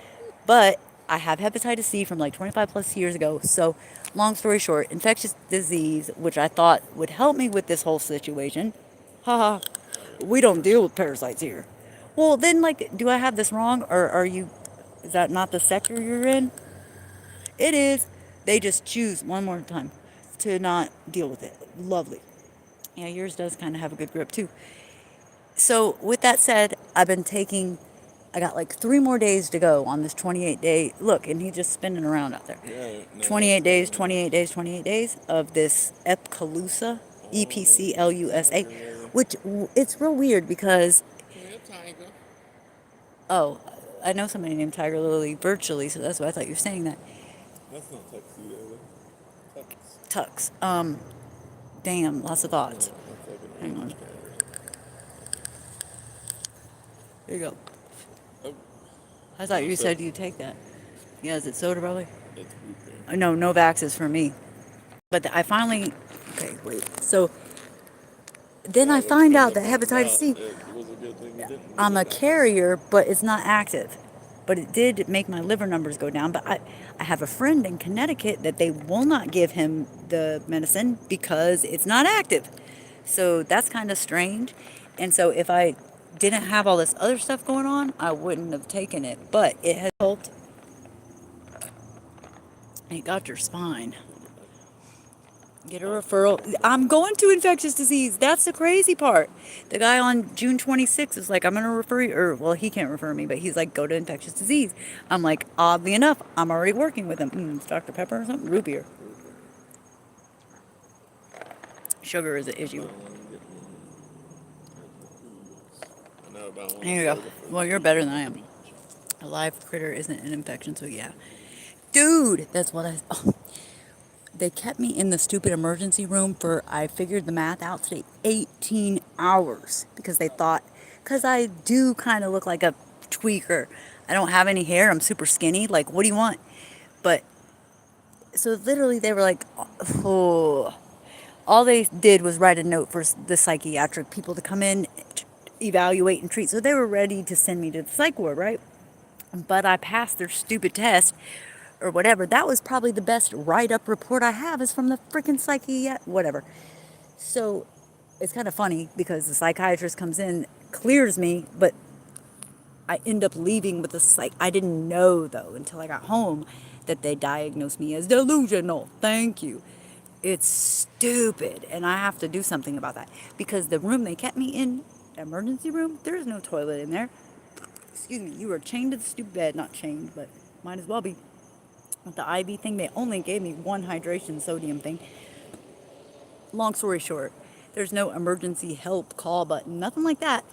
But I have hepatitis C from, like, 25 plus years ago. So, long story short, infectious disease, which I thought would help me with this whole situation. Haha. We don't deal with parasites here. Well, then, like, do I have this wrong? Or are you... Is that not the sector you're in? It is. They just choose one more time to not deal with it. Lovely. Yeah, yours does kind of have a good grip, too. So, with that said, I've been taking... I got like 3 more days to go on this 28-day... Look, and he's just spinning around out there. 28 days, 28 days, 28 days of this Epcalusa, Epclusa, which it's real weird because... Oh, I know somebody named Tiger Lily virtually, so that's why I thought you were saying that. That's not tuxedo. Tux. Damn, lots of thoughts. Hang on. There you go. I thought you said you'd take that. Yeah, is it soda probably? No, Novavax is for me. But I finally... Okay, wait. So, then I find out that hepatitis C... I'm a carrier, but it's not active. But it did make my liver numbers go down. But I have a friend in Connecticut that they will not give him the medicine because it's not active. So that's kind of strange. And so if I didn't have all this other stuff going on, I wouldn't have taken it. But it has helped. It got your spine. Get a referral. I'm going to infectious disease. That's the crazy part. The guy on June 26th is like, I'm going to refer you. Or, well, he can't refer me, but he's like, go to infectious disease. I'm like, oddly enough, I'm already working with him. It's Dr. Pepper or something? Root beer. Sugar is an issue. Here you go. Well, you're better than I am. A live critter isn't an infection, so yeah. Dude, that's what I... Oh. They kept me in the stupid emergency room for, I figured the math out today, 18 hours. Because they thought, because I do kind of look like a tweaker. I don't have any hair. I'm super skinny. Like, what do you want? But, so literally they were like, oh. All they did was write a note for the psychiatric people to come in, evaluate and treat. So they were ready to send me to the psych ward, right? But I passed their stupid test or whatever. That was probably the best write-up report I have is from the freaking whatever. So it's kind of funny because the psychiatrist comes in, clears me, but I end up leaving with the I didn't know, though, until I got home that they diagnosed me as delusional. Thank you. It's stupid, and I have to do something about that because the room they kept me in, emergency room, there is no toilet in there. Excuse me, you were chained to the stupid bed. Not chained, but might as well be. With the IV thing, they only gave me one hydration sodium thing. Long story short, there's no emergency help call button, nothing like that,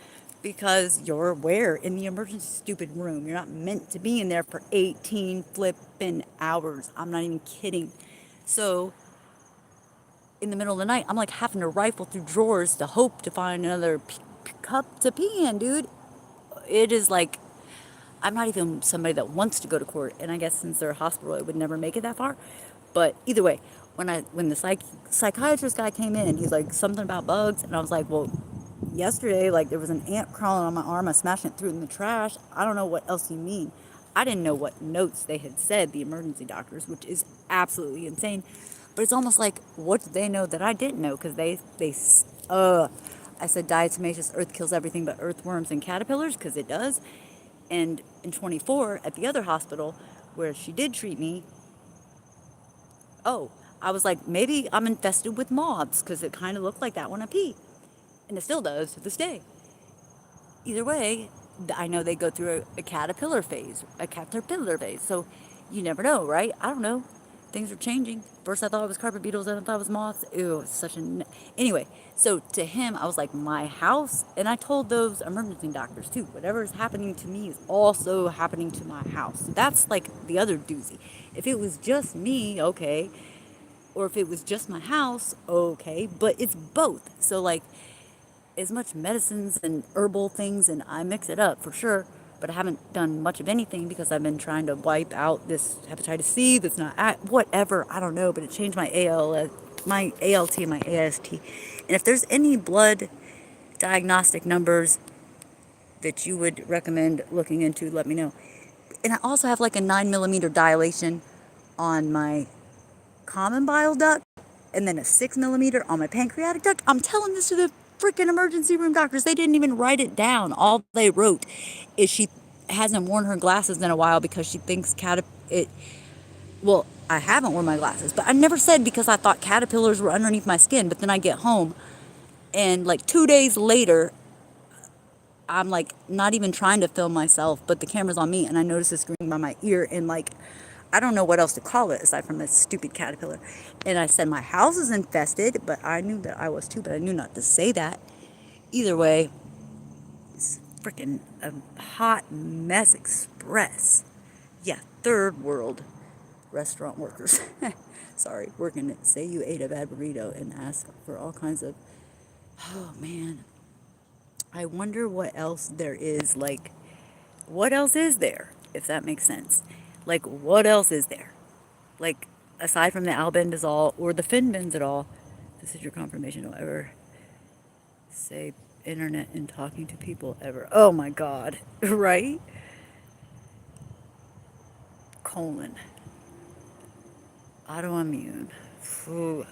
because you're where? In the emergency stupid room. You're not meant to be in there for 18 flipping hours. I'm not even kidding. So, in the middle of the night, I'm like having to rifle through drawers to hope to find another cup to pee in, dude. It is like, I'm not even somebody that wants to go to court, and I guess since they're a hospital, it would never make it that far. But either way, when the psychiatrist guy came in, he's like, something about bugs, and I was like, well, yesterday, like, there was an ant crawling on my arm, I smashed it through in the trash. I don't know what else you mean. I didn't know what notes they had said, the emergency doctors, which is absolutely insane. But it's almost like, what did they know that I didn't know? Because I said diatomaceous earth kills everything but earthworms and caterpillars, because it does. And in 24, at the other hospital, where she did treat me, I was like, maybe I'm infested with moths, because it kind of looked like that when I pee. And it still does to this day. Either way, I know they go through a caterpillar phase. So you never know, right? I don't know. things are changing. First, I thought it was carpet beetles, then I thought it was moths. Ew, it's such a. Anyway, so to him, I was like, my house, and I told those emergency doctors too. Whatever is happening to me is also happening to my house. That's like the other doozy. If it was just me, okay, or if it was just my house, okay, but it's both. So like as much medicines and herbal things, and I mix it up for sure. But I haven't done much of anything because I've been trying to wipe out this hepatitis C that's not whatever, I don't know. But it changed my my ALT, and my AST. And if there's any blood diagnostic numbers that you would recommend looking into, let me know. And I also have like a 9 millimeter dilation on my common bile duct, and then a 6 millimeter on my pancreatic duct. I'm telling this to the freaking emergency room doctors. They didn't even write it down. All they wrote is she hasn't worn her glasses in a while because she thinks well, I haven't worn my glasses, but I never said because I thought caterpillars were underneath my skin. But then I get home, and like 2 days later, I'm like not even trying to film myself, but the camera's on me, and I notice this green by my ear, and like I don't know what else to call it aside from this stupid caterpillar. And I said my house is infested, but I knew that I was too, but I knew not to say that. Either way, it's freaking a hot mess express. Yeah, third world restaurant workers. Sorry, working at, say you ate a bad burrito and ask for all kinds of, oh man. I wonder what else there is. Like, what else is there, if that makes sense? Like, what else is there? Like, aside from the albendazole or the fenbendazole, this is your confirmation. Don't ever say internet and talking to people ever. Oh my God, right? Colon. Autoimmune. Ooh.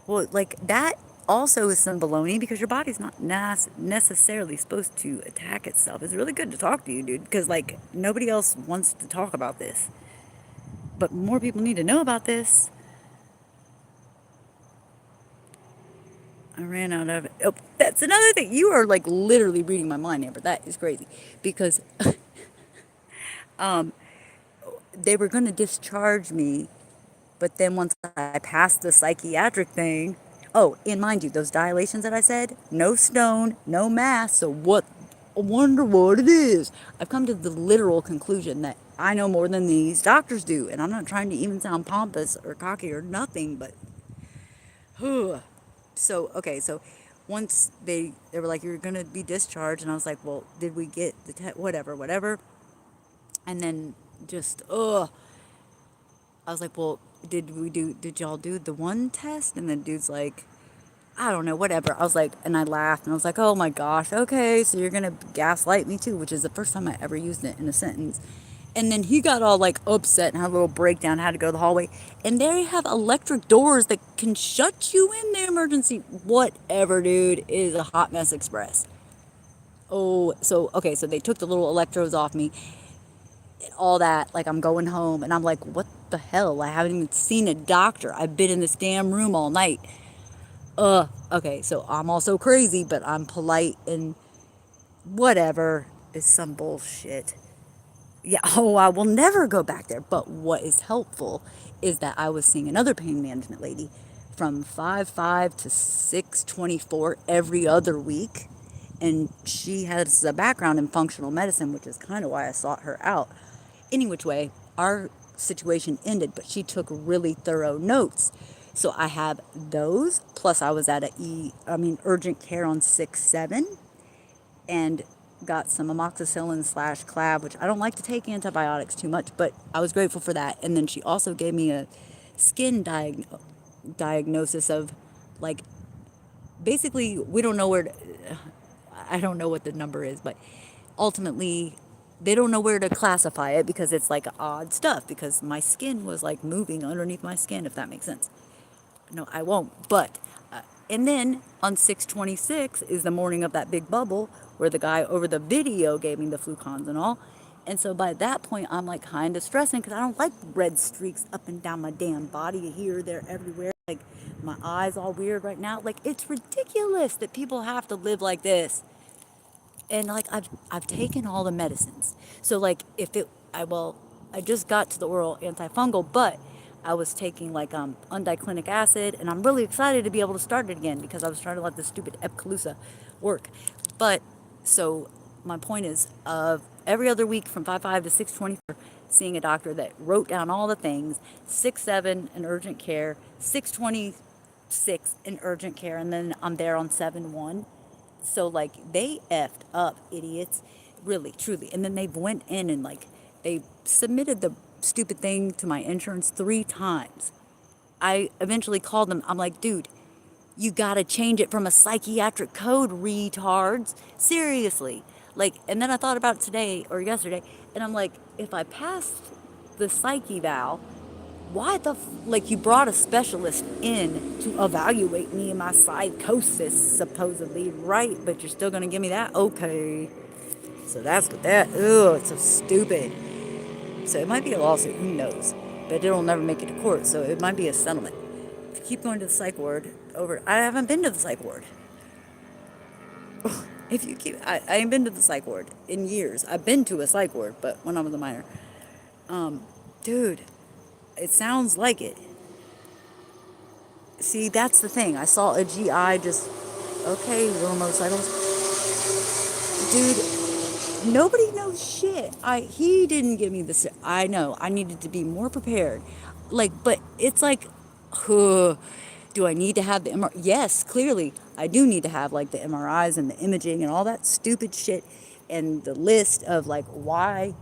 Well, like that also is some baloney because your body's not necessarily supposed to attack itself. It's really good to talk to you, dude, because like nobody else wants to talk about this. But more people need to know about this. I ran out of it. Oh, that's another thing. You are like literally reading my mind, Amber. That is crazy because they were going to discharge me. But then once I passed the psychiatric thing, oh, and mind you, those dilations that I said, no stone, no mass. So what? I wonder what it is. I've come to the literal conclusion that I know more than these doctors do. And I'm not trying to even sound pompous or cocky or nothing, but so okay, so once they were like, you're gonna be discharged, and I was like, well, did we get the whatever, and then just I was like, well, did y'all do the one test? And the dude's like, I don't know, whatever. I was like, and I laughed, and I was like, oh my gosh, okay, so you're gonna gaslight me too, which is the first time I ever used it in a sentence. And then he got all like upset and had a little breakdown, had to go to the hallway. And they have electric doors that can shut you in the emergency. Whatever, dude, it is a hot mess express. Oh, so, okay, so they took the little electrodes off me, all that. Like, I'm going home, and I'm like, what the hell? I haven't even seen a doctor. I've been in this damn room all night. Okay, so I'm also crazy, but I'm polite and whatever is some bullshit. Yeah, oh, I will never go back there. But what is helpful is that I was seeing another pain management lady from 5/5 to 6/24 every other week. And she has a background in functional medicine, which is kind of why I sought her out. Any which way, our situation ended, but she took really thorough notes. So I have those, plus I was at urgent care on 6/7 and got some amoxicillin / clav, which I don't like to take antibiotics too much, but I was grateful for that. And then she also gave me a skin diagnosis of, like, basically, we don't know where to, I don't know what the number is, but ultimately they don't know where to classify it because it's like odd stuff, because my skin was like moving underneath my skin, if that makes sense. No, I won't. But and then on 6/26 is the morning of that big bubble where the guy over the video gave me the Flucons and all. And so by that point, I'm like kind of stressing because I don't like red streaks up and down my damn body, here, there, everywhere. Like my eyes all weird right now. Like it's ridiculous that people have to live like this. And like I've taken all the medicines. So like if it I just got to the oral antifungal, but I was taking like undiclinic acid, and I'm really excited to be able to start it again because I was trying to let the stupid Epclusa work. But so my point is, every other week from 5:05 to 6:24, seeing a doctor that wrote down all the things, 6:07 in urgent care, 6:26 in urgent care, and then I'm there on 7:1. So like they effed up, idiots, really, truly. And then they went in and like they submitted the stupid thing to my insurance 3 times. I eventually called them. I'm like, dude, you gotta change it from a psychiatric code, retards. Seriously. Like, and then I thought about it today or yesterday, and I'm like, if I passed the psych eval, why like you brought a specialist in to evaluate me and my psychosis, supposedly, right? But you're still gonna give me that? Okay. So that's what that, ugh, it's so stupid. So it might be a lawsuit, who knows? But it'll never make it to court, so it might be a settlement. If you keep going to the psych ward I haven't been to the psych ward. If you keep, I ain't been to the psych ward in years. I've been to a psych ward, but when I was a minor. Dude, it sounds like it. See, that's the thing. I saw a GI just, okay, little motorcycles. Dude, nobody knows shit. He didn't give me this. I know. I needed to be more prepared. Like, but it's like, do I need to have the MRI? Yes, clearly. I do need to have like the MRIs and the imaging and all that stupid shit and the list of like why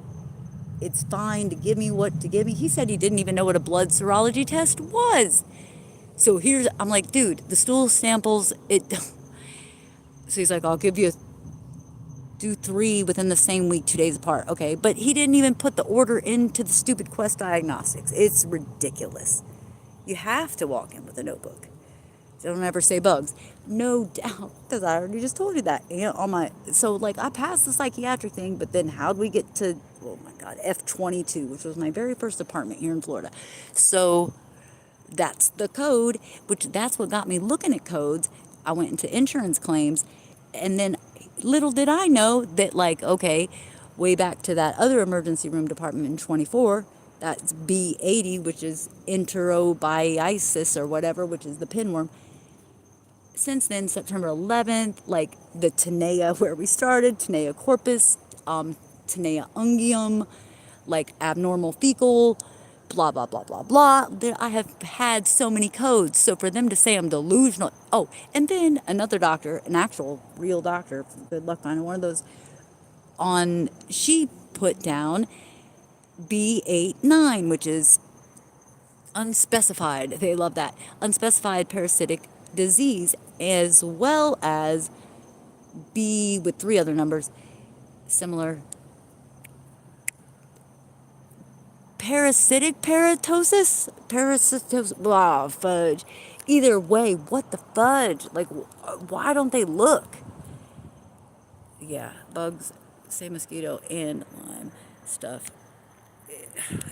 it's fine to give me what to give me. He said he didn't even know what a blood serology test was. So I'm like, dude, the stool samples, so he's like, I'll give you do 3 within the same week, 2 days apart. Okay, but he didn't even put the order into the stupid Quest Diagnostics. It's ridiculous. You have to walk in with a notebook. Don't ever say bugs. No doubt, because I already just told you that. You know, so like I passed the psychiatric thing, but then how'd we get to, oh my God, F22, which was my very first apartment here in Florida. So that's the code, that's what got me looking at codes. I went into insurance claims, and then little did I know that, like, okay, way back to that other emergency room department in 24, that's B80, which is enterobiasis or whatever, which is the pinworm. Since then, September 11th, like the Tinea where we started, Tinea corpus, Tinea unguium, like abnormal fecal, blah, blah, blah, blah, blah. I have had so many codes. So for them to say I'm delusional. Oh, and then another doctor, an actual real doctor, good luck finding one of those, she put down B89, which is unspecified. They love that. Unspecified parasitic disease, as well as B with 3 other numbers, similar. Parasitosis, blah, fudge. Either way, what the fudge? Like, why don't they look? Yeah, bugs, say mosquito, and Lyme stuff.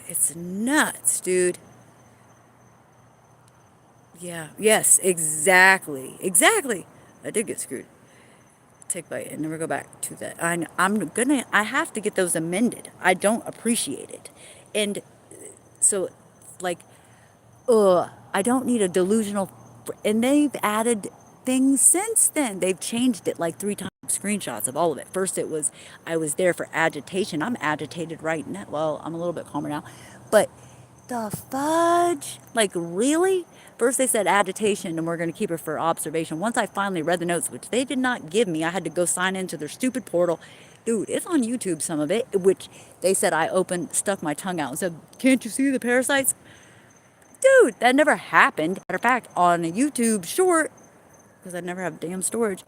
It's nuts, dude. Yeah, yes, exactly. I did get screwed. Tick bite and never go back to that. I have to get those amended. I don't appreciate it. And so, like, I don't need a delusional, and they've added things since then. They've changed it like 3 times, screenshots of all of it. First it was, I was there for agitation. I'm agitated right now. Well, I'm a little bit calmer now. But the fudge? Like, really? First they said agitation and we're going to keep her for observation. Once I finally read the notes, which they did not give me, I had to go sign into their stupid portal. Dude, it's on YouTube, some of it, which they said I stuck my tongue out and said, can't you see the parasites? Dude, that never happened. Matter of fact, on a YouTube short, because I never have damn storage,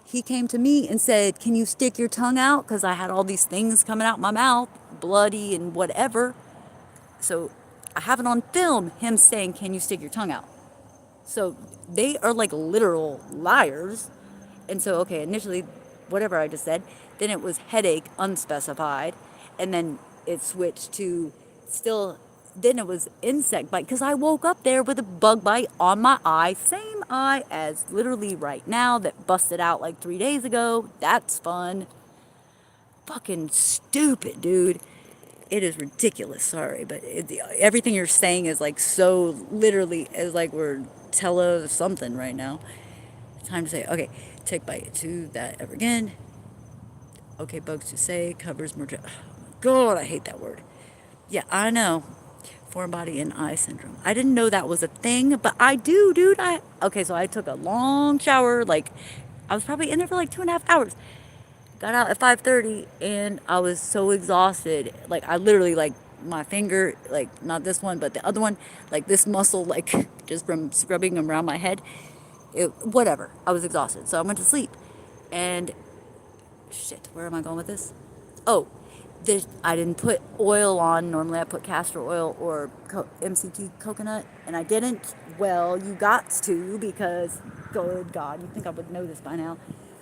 he came to me and said, can you stick your tongue out? Because I had all these things coming out my mouth, bloody and whatever. So I have it on film, him saying, can you stick your tongue out? So they are like literal liars. And so, okay, initially, whatever I just said, then it was headache, unspecified. And then it switched to then it was insect bite. Because I woke up there with a bug bite on my eye. Same eye as literally right now that busted out like 3 days ago. That's fun. Fucking stupid, dude. It is ridiculous. Sorry, but everything you're saying is like so literally is like we're tele something right now. Time to say, okay, take bite to that ever again. Okay, bugs to say, covers more. God, I hate that word. Yeah, I know. Foreign body and eye syndrome. I didn't know that was a thing, but I do, dude. Okay, so I took a long shower. Like, I was probably in there for like 2.5 hours. Got out at 5:30, and I was so exhausted. Like, I literally like my finger, like not this one, but the other one, like this muscle, like just from scrubbing around my head. Whatever. I was exhausted, so I went to sleep, and shit, where am I going with this? Oh, I didn't put oil on. Normally I put castor oil or MCT coconut, and I didn't. Well, you got to, because good God, you think I would know this by now.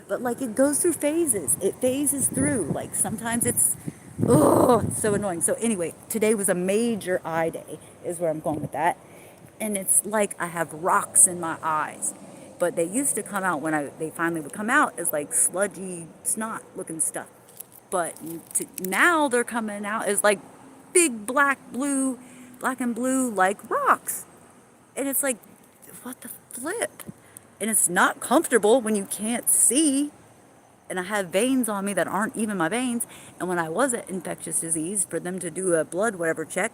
But like, it goes through phases. It phases through. Like, sometimes it's so annoying. So anyway, today was a major eye day, is where I'm going with that. And it's like I have rocks in my eyes. But they used to come out when they finally would come out as like sludgy snot looking stuff. But now they're coming out as like big black and blue like rocks. And it's like, what the flip? And it's not comfortable when you can't see. And I have veins on me that aren't even my veins. And when I was at infectious disease, for them to do a blood whatever check,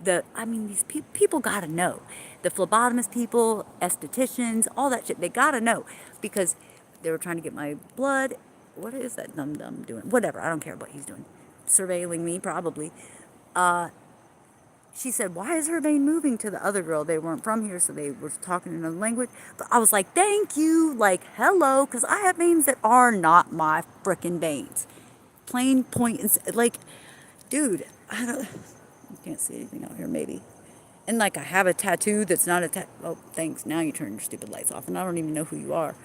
these people gotta know. The phlebotomist people, estheticians, all that shit, they gotta know, because they were trying to get my blood. What is that dum-dum doing? Whatever, I don't care what he's doing. Surveilling me, probably. She said, why is her vein moving, to the other girl? They weren't from here, so they were talking in another language. But I was like, thank you, like, hello, because I have veins that are not my frickin' veins. Plain point, like, dude, you can't see anything out here, maybe. And like, I have a tattoo that's not a tattoo. Oh, thanks. Now you turn your stupid lights off, and I don't even know who you are.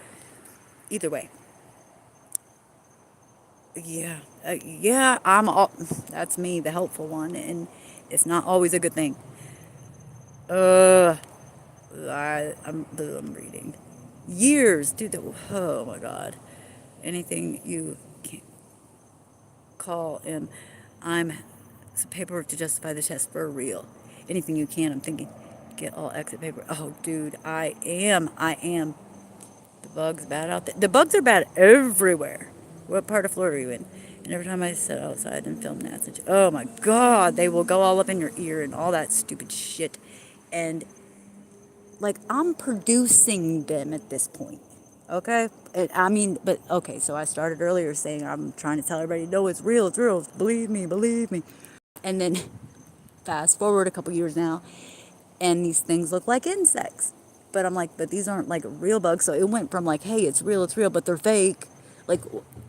Either way. Yeah. Yeah, that's me, the helpful one, and it's not always a good thing. Uh, I'm reading. Years, dude. Oh my God. Anything you can call him. I'm some paperwork to justify the test for real. Anything you can. I'm thinking, get all exit paper. Oh, dude, I am. The bugs bad out there. The bugs are bad everywhere. What part of Florida are you in? And every time I sit outside and film that, oh my God, they will go all up in your ear and all that stupid shit. And like, I'm producing them at this point. Okay? But okay, so I started earlier saying I'm trying to tell everybody, no, it's real, believe me, believe me. And then fast forward a couple years now, and these things look like insects. But I'm like, but these aren't like real bugs. So it went from like, hey, it's real, but they're fake. Like,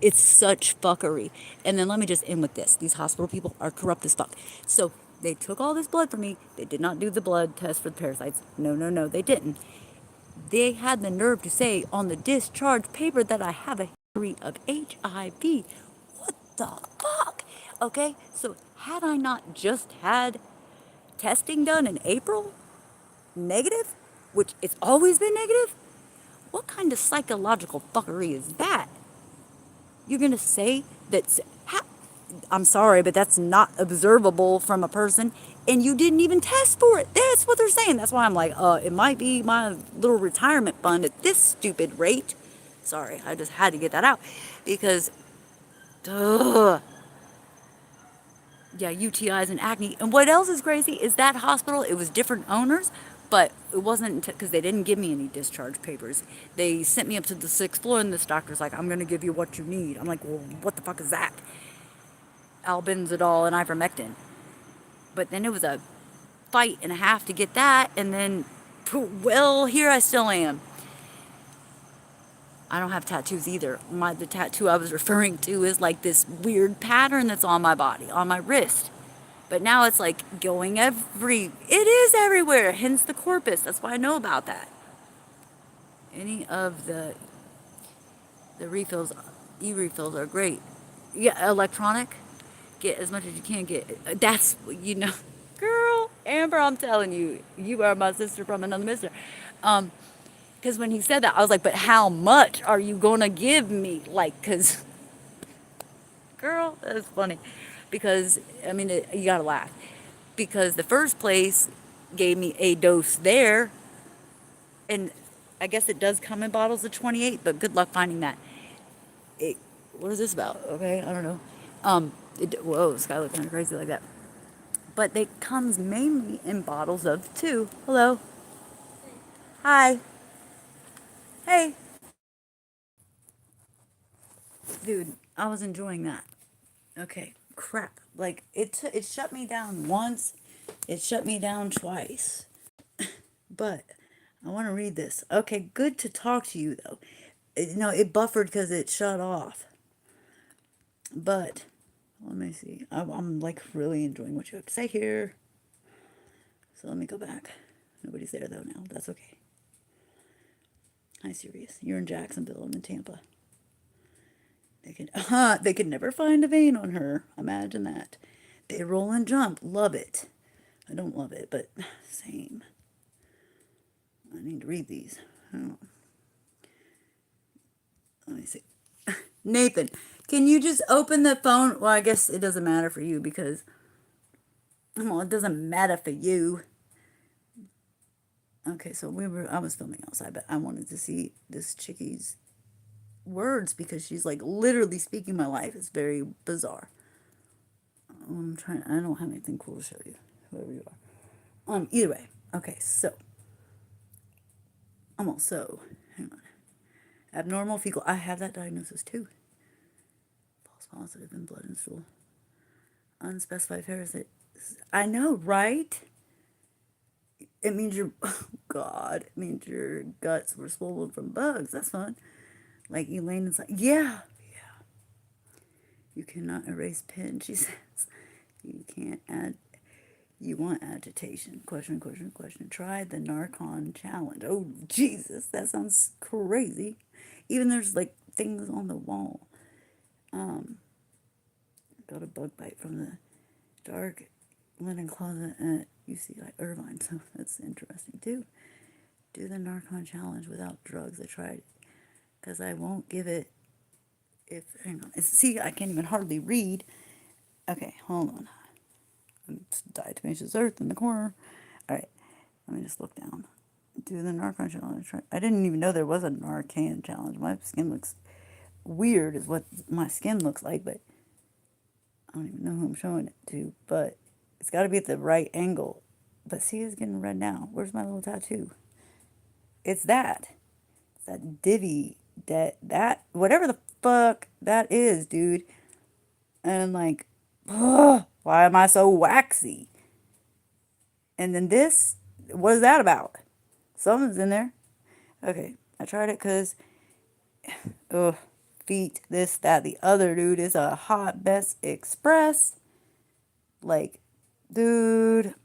it's such fuckery. And then let me just end with this. These hospital people are corrupt as fuck. So they took all this blood from me. They did not do the blood test for the parasites. No, they didn't. They had the nerve to say on the discharge paper that I have a history of HIV. What the fuck? Okay, so had I not just had testing done in April, negative, which it's always been negative, what kind of psychological fuckery is that? You're gonna say that, I'm sorry, but that's not observable from a person, and you didn't even test for it. That's what they're saying. That's why I'm like, it might be my little retirement fund at this stupid rate. Sorry, I just had to get that out, because, yeah, UTIs and acne. And what else is crazy is that hospital, it was different owners, but it wasn't because they didn't give me any discharge papers. They sent me up to the 6th floor, and this doctor's like, I'm going to give you what you need. I'm like, well, what the fuck is that? Albendazole and ivermectin. But then it was a fight and a half to get that, and then, well, here I still am. I don't have tattoos either. The tattoo I was referring to is like this weird pattern that's on my body, on my wrist. But now it's like going it is everywhere, hence the corpus. That's why I know about that. Any of the refills, e-refills are great. Yeah, electronic. Get as much as you can get. That's, girl, Amber, I'm telling you, you are my sister from another mister. Because when he said that, I was like, but how much are you going to give me? Like, because, girl, that's funny. because, I mean, you gotta laugh. Because the first place gave me a dose there, and I guess it does come in bottles of 28, but good luck finding that. It, what is this about? Okay, I don't know. Whoa, Sky looks kind of crazy like that. But it comes mainly in bottles of 2. Hello. Hi. Hey. Dude, I was enjoying that. Okay, crap. Like, it shut me down once, it shut me down twice. But I want to read this. Okay, good to talk to you, though. No, it buffered because it shut off. But, let me see. I'm like really enjoying what you have to say here. So let me go back. Nobody's there, though, now. That's okay. Hi, Sirius. You're in Jacksonville. I'm in Tampa. They could never find a vein on her. Imagine that. They roll and jump. Love it. I don't love it, but same. I need to read these. Oh, let me see. Nathan, can you just open the phone? Well, I guess it doesn't matter for you because, well, it doesn't matter for you. Okay, so I was filming outside, but I wanted to see this chickie's words because she's like literally speaking my life. It's very bizarre. I don't have anything cool to show you, whoever you are. Either way. Okay, so hang on. Abnormal fecal. I have that diagnosis too. False positive in blood and stool. Unspecified parasite. I know, right? It means oh God, it means your guts were swollen from bugs. That's fun. Like Elaine is like, yeah. You cannot erase pin, she says. You can't add, you want agitation. Question. Try the Narcon challenge. Oh, Jesus, that sounds crazy. Even there's like things on the wall. Got a bug bite from the dark linen closet at UCI Irvine, so that's interesting too. Do the Narcon challenge without drugs. I tried it because I won't give it if, hang on. See, I can't even hardly read. Okay, hold on. Diatomaceous earth in the corner. All right, let me just look down. Do the Narcan challenge. I didn't even know there was a Narcan challenge. My skin looks weird, is what my skin looks like, but I don't even know who I'm showing it to. But it's got to be at the right angle. But see, it's getting red now. Where's my little tattoo? It's that. It's that divvy. That whatever the fuck that is, dude. And I'm like, ugh, why am I so waxy? And then this, what is that about? Something's in there. Okay, I tried it because, ugh, feet, this, that, the other, dude. Is a hot Best Express. Like, dude,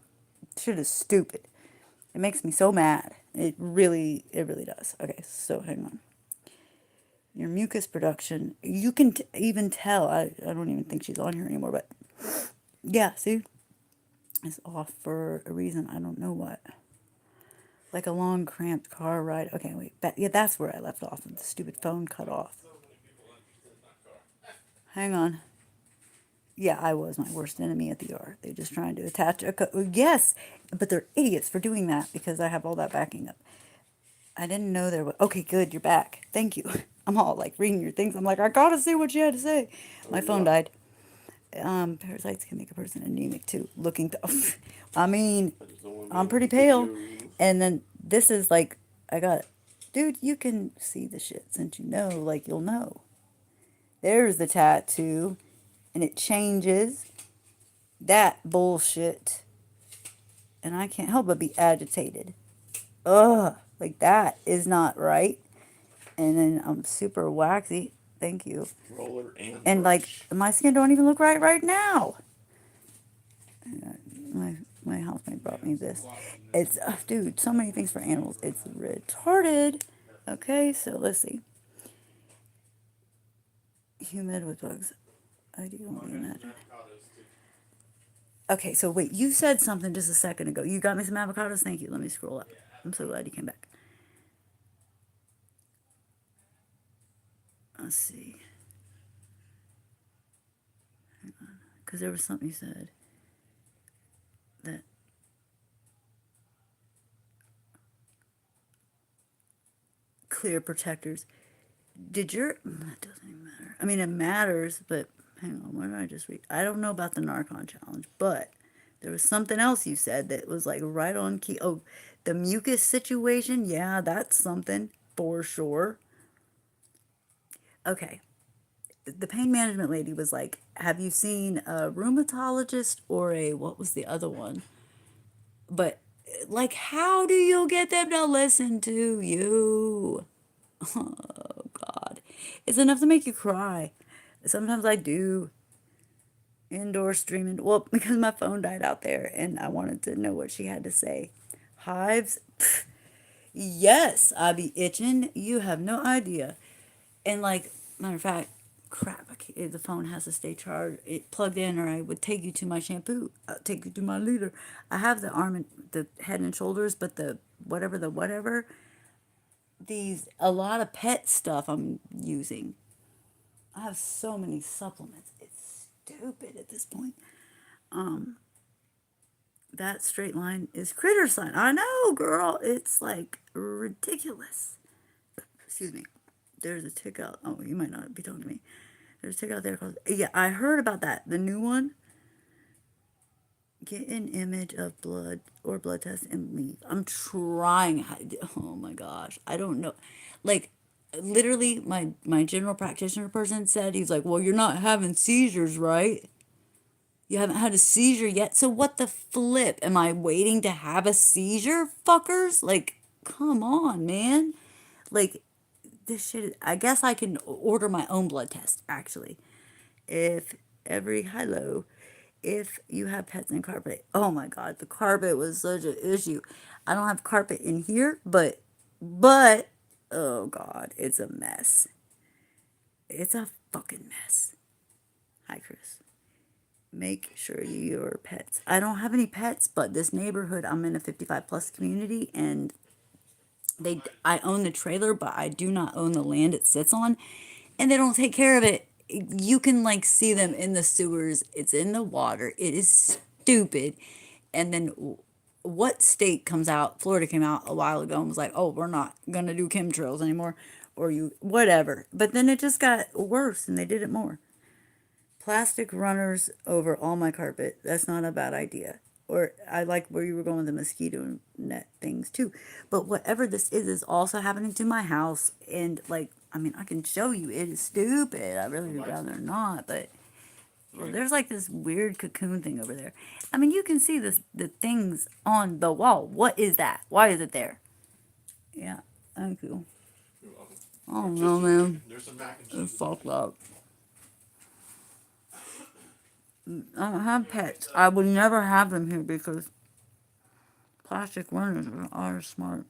shit is stupid. It makes me so mad. It really does. Okay, so hang on. Your mucus production, you can even tell. I don't even think she's on here anymore, but yeah, see? It's off for a reason. I don't know what. Like a long, cramped car ride. Okay, wait. Yeah, that's where I left off. The stupid phone cut off. Hang on. Yeah, I was my worst enemy at the R. They're just trying to attach a... Yes, but they're idiots for doing that because I have all that backing up. I didn't know there was... Okay, good, you're back. Thank you. I'm all like reading your things. I'm like, I gotta see what you had to say. My phone died. Parasites can make a person anemic too. I mean, I'm pretty pale. And then this is like, dude, you can see the shit since you know, like you'll know. There's the tattoo. And it changes. That bullshit. And I can't help but be agitated. Ugh, like that is not right. And then I'm super waxy. Thank you. Roller and like my skin don't even look right now. My housemate brought me this. It's dude, so many things for animals. It's retarded. Okay, so let's see. Humid with bugs. I do only imagine. Okay, so wait, you said something just a second ago. You got me some avocados? Thank you. Let me scroll up. I'm so glad you came back. Let's see. because there was something you said that clear protectors. Did your that doesn't even matter. I mean, it matters, but hang on. What did I just read? I don't know about the Narcon challenge, but there was something else you said that was like right on key. Oh, the mucus situation. Yeah, that's something for sure. Okay. The pain management lady was like, "Have you seen a rheumatologist or a what was the other one?" But like, how do you get them to listen to you? Oh God, it's enough to make you cry. Sometimes I do indoor streaming. Well, because my phone died out there, and I wanted to know what she had to say. Hives, pff, yes, I be itching. You have no idea. And like, matter of fact, crap, the phone has to stay charged. It plugged in, or I would take you to my shampoo. I'll take you to my leader. I have the arm and the head and shoulders, but the whatever, these a lot of pet stuff I'm using. I have so many supplements. It's stupid at this point. That straight line is critter sign. I know, girl. It's like ridiculous. Excuse me. There's a tick out. Oh, you might not be talking to me. There's a tick out there called. Yeah, I heard about that. The new one. Get an image of blood or blood test and leave. I'm trying. Oh my gosh. I don't know. Like, literally, my general practitioner person said, he's like, well, you're not having seizures, right? You haven't had a seizure yet. So what the flip? Am I waiting to have a seizure, fuckers? Like, come on, man. Like, this shit. I guess I can order my own blood test, actually. If every hello, if you have pets and carpet. Oh my God, the carpet was such an issue. I don't have carpet in here, but, oh God, it's a mess. It's a fucking mess. Hi, Chris. Make sure your pets. I don't have any pets, but this neighborhood, I'm in a 55 plus community, and I own the trailer, but I do not own the land it sits on, and they don't take care of it. You can like see them in the sewers. It's in the water. It is stupid. And then what state comes out? Florida came out a while ago and was like, "Oh, we're not gonna do chemtrails anymore," or you whatever. But then it just got worse, and they did it more. Plastic runners over all my carpet. That's not a bad idea. Or I like where you were going with the mosquito net things too. But whatever this is also happening to my house. And like, I mean, I can show you. It is stupid. I really would rather not. But well, there's like this weird cocoon thing over there. I mean, you can see the things on the wall. What is that? Why is it there? Yeah, thank you. I don't know, man. It's fucked up. I don't have pets. I would never have them here because plastic runners are smart.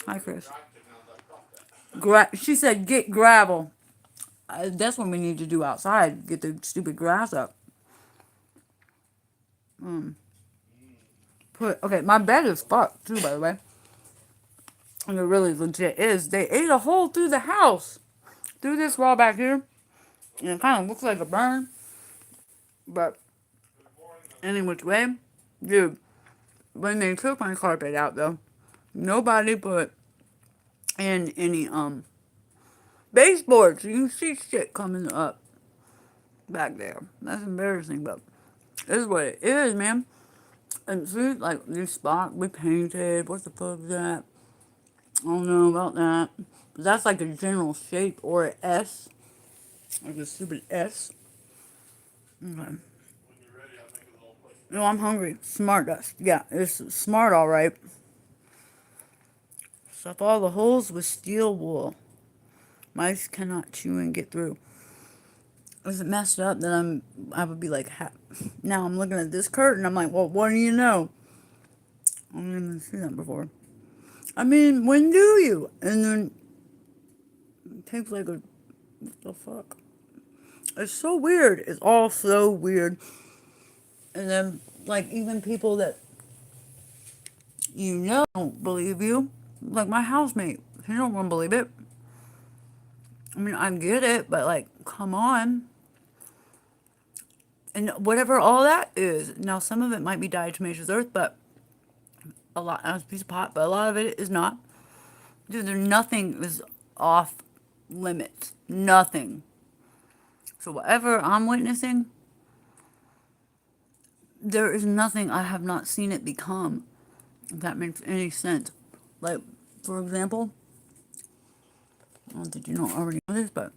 Hi, Chris. She said, get gravel. That's what we need to do outside. Get the stupid grass up. Okay, my bed is fucked too, by the way. And it really legit is. They ate a hole through the house. Through this wall back here. And it kind of looks like a burn. But any which way, dude, when they took my carpet out though, nobody put in any baseboards. You can see shit coming up back there. That's embarrassing, but this is what it is, man. And see, like this spot we painted. What the fuck is that? I don't know about that. But that's like a general shape or an S, like a stupid S. Okay. No, I'm hungry. Smart dust. Yeah, it's smart, all right. Stuff all the holes with steel wool. Mice cannot chew and get through. Is it messed up that I would be like, now I'm looking at this curtain. I'm like, well, what do you know? I didn't even see that before. I mean, when do you? And then it takes like a, what the fuck? It's so weird. It's all so weird. And then, like, even people that you know don't believe you. Like my housemate. He don't want to believe it. I mean, I get it, but like, come on. And whatever all that is. Now, some of it might be diatomaceous earth, but a lot, as a piece of pot, but a lot of it is not. Dude, there nothing is off limits. Nothing. So whatever I'm witnessing, there is nothing I have not seen it become. If that makes any sense. Like, for example, I don't think you don't already know this, but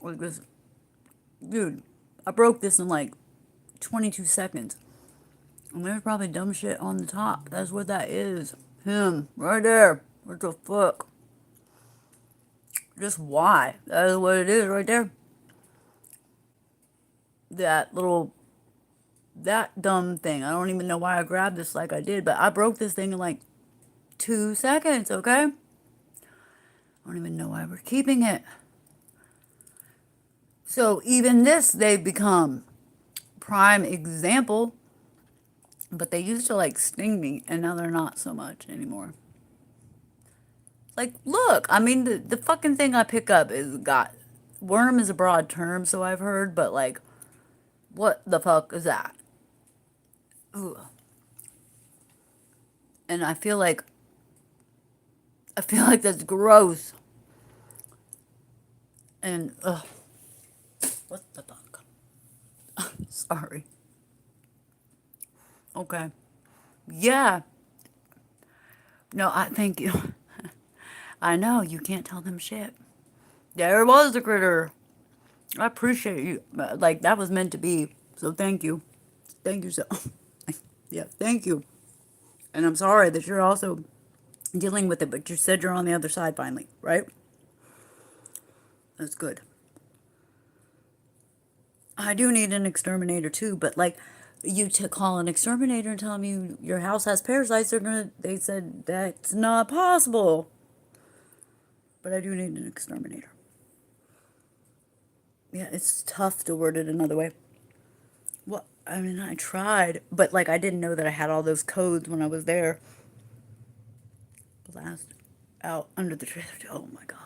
like this, dude, I broke this in like 22 seconds. And there's probably dumb shit on the top. That's what that is. Him, right there. What the fuck? Just why? That is what it is right there. That little, that dumb thing. I don't even know why I grabbed this like I did, but I broke this thing in like 2 seconds, okay? I don't even know why we're keeping it. So even this, they've become prime example, but they used to like sting me, and now they're not so much anymore. Like, look, I mean, the fucking thing I pick up is got, worm is a broad term, so I've heard, but like, what the fuck is that? Ugh. And I feel like that's gross. And, ugh, what the fuck? Sorry. Okay. Yeah. No, I thank you. I know, you can't tell them shit. There was the critter. I appreciate you. Like, that was meant to be. So thank you. Thank you so. Yeah, thank you. And I'm sorry that you're also dealing with it, but you said you're on the other side finally, right? That's good. I do need an exterminator too, but like, you to call an exterminator and tell them your house has parasites, they said that's not possible. But I do need an exterminator. Yeah, it's tough to word it another way. Well, I mean, I tried, but like, I didn't know that I had all those codes when I was there. Blast out under the trailer. Oh my god.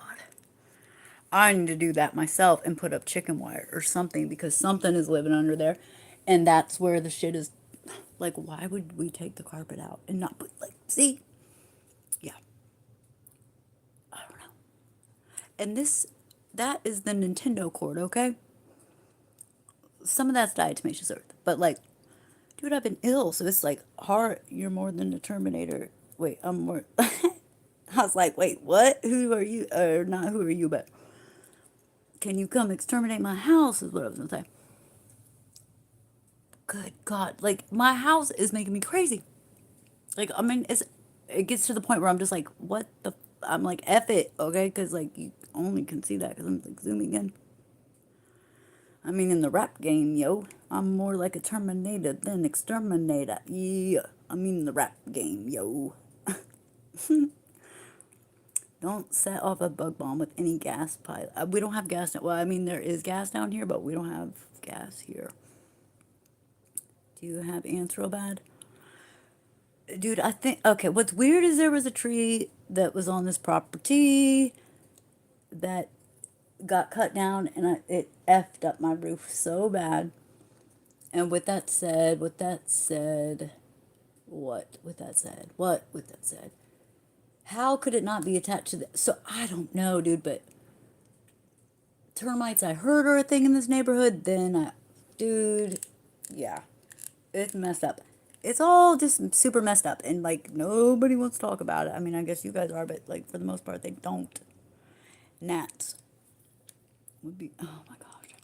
I need to do that myself and put up chicken wire or something, because something is living under there. And that's where the shit is. Like, why would we take the carpet out and not put, like, see? Yeah. I don't know. And that is the Nintendo cord, okay? Some of that's diatomaceous earth. But, like, dude, I've been ill, so it's like hard. You're more than the Terminator. Wait, I'm more. I was like, wait, what? Who are you? Or not who are you, but can you come exterminate my house? Is what I was gonna say. Good God, like, my house is making me crazy. Like, I mean, it gets to the point where I'm just like, what the? I'm like, F it, okay? Because like, you only can see that because I'm like zooming in. I mean, in the rap game, yo, I'm more like a Terminator than exterminator. Yeah, I mean the rap game, yo. Don't set off a bug bomb with any gas pipe. We don't have gas. Well, I mean, there is gas down here, but we don't have gas here. Do you have ants real bad? Dude, I think, okay, what's weird is there was a tree that was on this property that got cut down, and it effed up my roof so bad. And with that said, how could it not be attached to the, so I don't know, dude, but termites I heard are a thing in this neighborhood, dude, yeah, it's messed up. It's all just super messed up, and like, nobody wants to talk about it. I mean, I guess you guys are, but like, for the most part, they don't. Gnats would be, oh my gosh.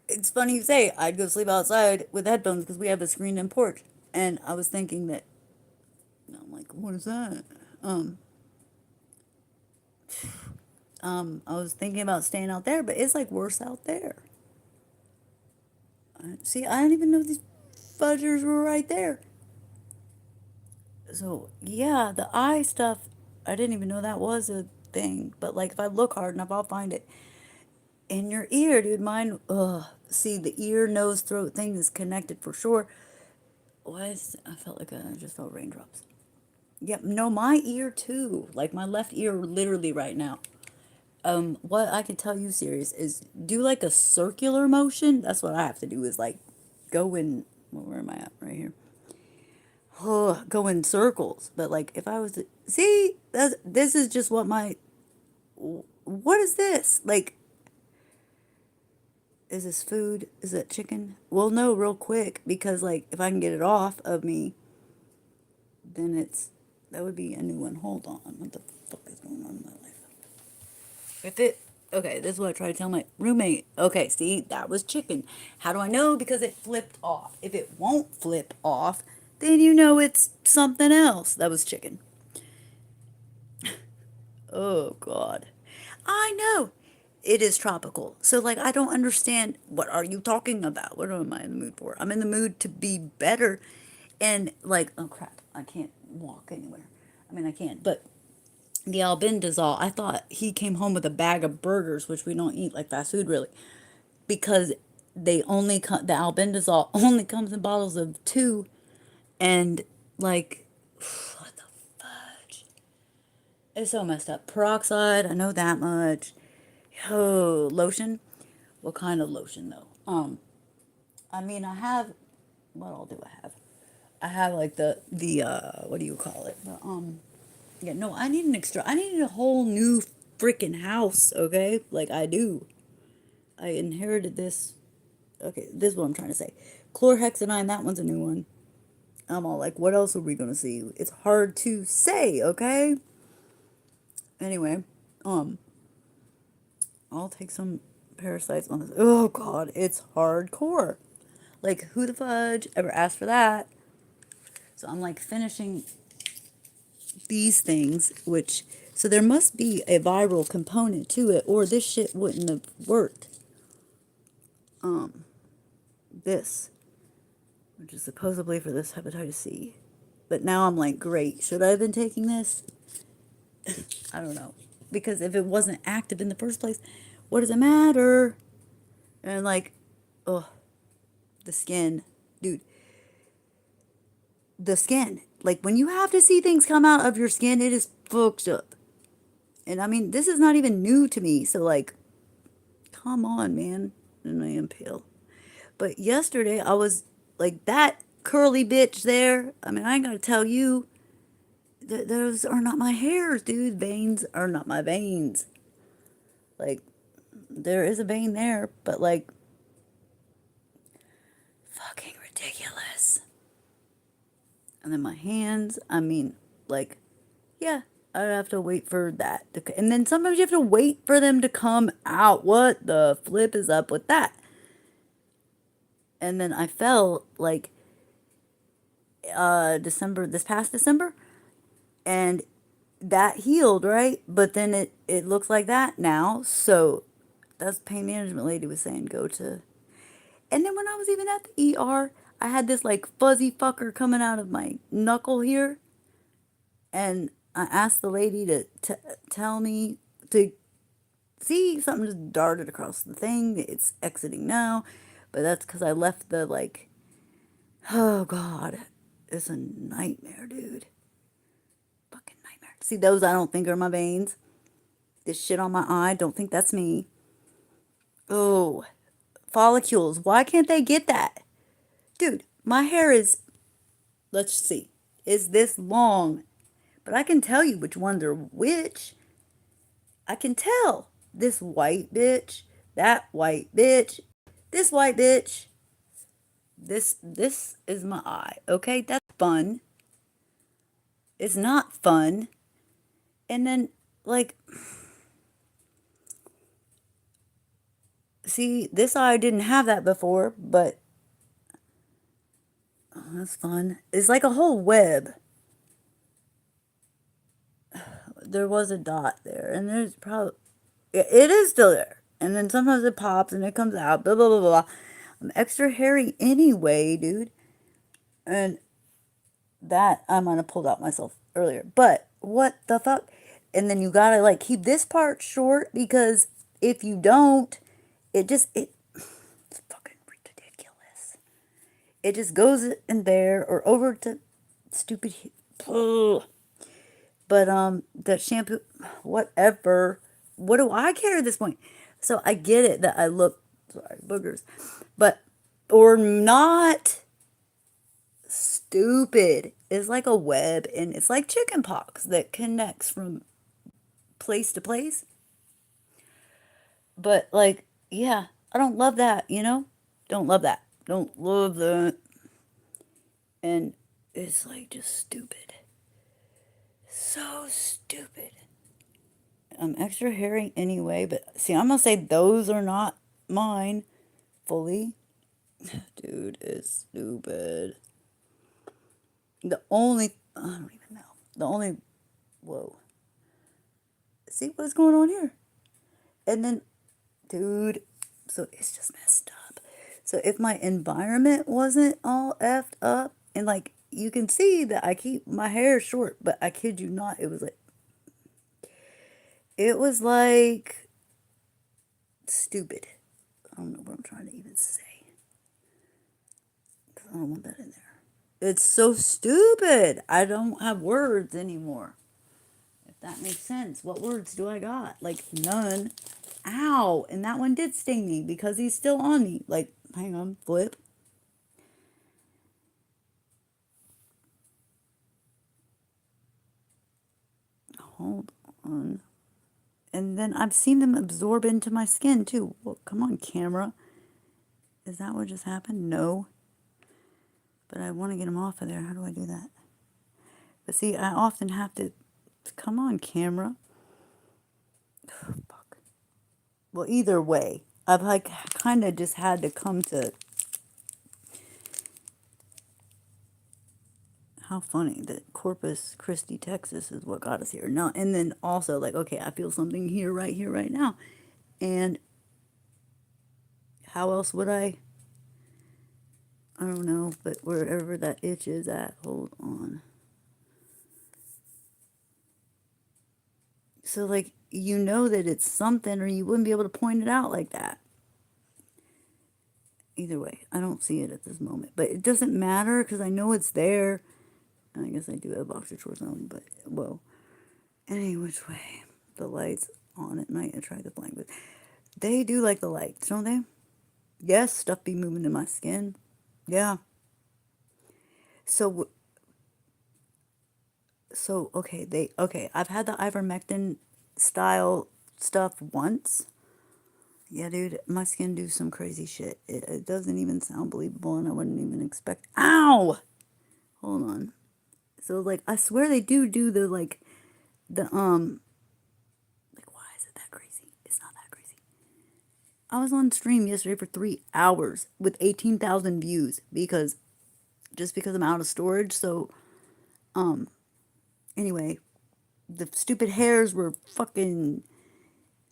It's funny you say, I'd go sleep outside with headphones because we have a screened-in porch. And I was thinking that, I'm like, what is that? I was thinking about staying out there, but it's like worse out there. See, I didn't even know these fudgers were right there. So, yeah, the eye stuff, I didn't even know that was a thing. But, like, if I look hard enough, I'll find it. In your ear, dude, mine, ugh. See, the ear, nose, throat thing is connected for sure. I felt like I just felt raindrops. Yep, no, my ear too. Like, my left ear, literally right now. What I can tell you, serious, is do like a circular motion. That's what I have to do. Is like go in. Well, where am I at? Right here. Oh, go in circles. But like if I was to see, this is just what my. What is this? Like, is this food? Is that chicken? Well, no, real quick, because like if I can get it off of me, then that would be a new one. Hold on. What the fuck is going on in my life? If it, okay, this is what I try to tell my roommate. Okay, see, that was chicken. How do I know? Because it flipped off. If it won't flip off, then you know it's something else. That was chicken. Oh, God. I know. It is tropical. So, like, I don't understand. What are you talking about? What am I in the mood for? I'm in the mood to be better. And, like, oh, crap. I can't walk anywhere. I mean, I can, but the albendazole, I thought he came home with a bag of burgers, which we don't eat like fast food really, because the albendazole only comes in bottles of 2, and like, what the fudge? It's so messed up. Peroxide, I know that much. Oh, lotion. What kind of lotion though? I mean, I have. What all do I have? I have like the what do you call it? Yeah, no, I need an extra. I need a whole new freaking house, okay? Like I do. I inherited this. Okay, this is what I'm trying to say. Chlorhexidine, that one's a new one. I'm all like, what else are we gonna see? It's hard to say, okay? Anyway, um, I'll take some parasites on this. Oh God, it's hardcore. Like, who the fudge ever asked for that? So I'm like finishing these things, which, so there must be a viral component to it, or this shit wouldn't have worked. This, which is supposedly for this hepatitis C. But now I'm like, great, should I have been taking this? I don't know. Because if it wasn't active in the first place, what does it matter? And like, oh, the skin. Dude, the skin. Like, when you have to see things come out of your skin, it is fucked up. And I mean, this is not even new to me. So, like, come on, man. And I am pale. But yesterday, I was like, that curly bitch there. I mean, I ain't gotta tell you. Those are not my hairs, dude. Veins are not my veins. Like, there is a vein there, but like, fucking ridiculous. And then my hands, I mean, like, yeah, I'd have to wait for that to, and then sometimes you have to wait for them to come out. What the flip is up with that? And then I fell like December, this past December, and that healed, right? But then it looks like that now. So that's pain management lady was saying go to. And then when I was even at the ER, I had this like fuzzy fucker coming out of my knuckle here, and I asked the lady to tell me to see something just darted across the thing. It's exiting now, but that's because I left the like. Oh God, it's a nightmare, dude. Fucking nightmare. See those? I don't think are my veins. This shit on my eye, don't think that's me. Oh, follicles. Why can't they get that? Dude, my hair is, let's see, is this long. But I can tell you which ones are which. I can tell. This white bitch, that white bitch, this white bitch. This is my eye. Okay, that's fun. It's not fun. And then like, see, this eye didn't have that before, but oh, that's fun. It's like a whole web. There was a dot there, and there's probably, it is still there. And then sometimes it pops and it comes out, blah, blah, blah, blah. I'm extra hairy anyway, dude. And that I might have pulled out myself earlier. But what the fuck? And then you gotta like keep this part short, because if you don't, it's fucking ridiculous. It just goes in there or over to stupid. Ugh. But the shampoo, whatever. what do I care at this point? So I get it that I look, sorry, boogers, but, or not stupid. It's like a web, and it's like chicken pox that connects from place to place. But like, yeah, I don't love that, you know? Don't love that. Don't love that. And it's like just stupid. So stupid. I'm extra hairy anyway, but see, I'm gonna say those are not mine fully. Dude, it's stupid. The only, I don't even know. The only, whoa. See what's going on here? And then, dude, so it's just messed up. So if my environment wasn't all effed up, and like, you can see that I keep my hair short, but I kid you not, it was like stupid. I don't know what I'm trying to even say. I don't want that in there. It's so stupid. I don't have words anymore. If that makes sense. What words do I got? Like, none. Ow. And that one did sting me because he's still on me. Like, hang on, flip. Hold on. And then I've seen them absorb into my skin too. Well, come on, camera. Is that what just happened? No. But I want to get them off of there. How do I do that? But see, I often have to. Come on, camera. Oh, fuck. Well, either way, I've like kind of just had to come to. How funny that Corpus Christi, Texas is what got us here. No, and then also like, okay, I feel something here, right now. And how else would I don't know, but wherever that itch is at, hold on. So like, you know that it's something, or you wouldn't be able to point it out like that. Either way, I don't see it at this moment, but it doesn't matter because I know it's there. I guess I do have boxer shorts on, but whoa. Any which way, the lights on at night attract the blind. But they do like the lights, don't they? Yes, stuff be moving in my skin. Yeah. So, okay. I've had the ivermectin style stuff once. Yeah, dude, my skin do some crazy shit. It doesn't even sound believable, and I wouldn't even expect. Ow! Hold on. So like, I swear they do the like, the like, why is it that crazy? It's not that crazy. I was on stream yesterday for 3 hours with 18,000 views because I'm out of storage. So anyway, the stupid hairs were fucking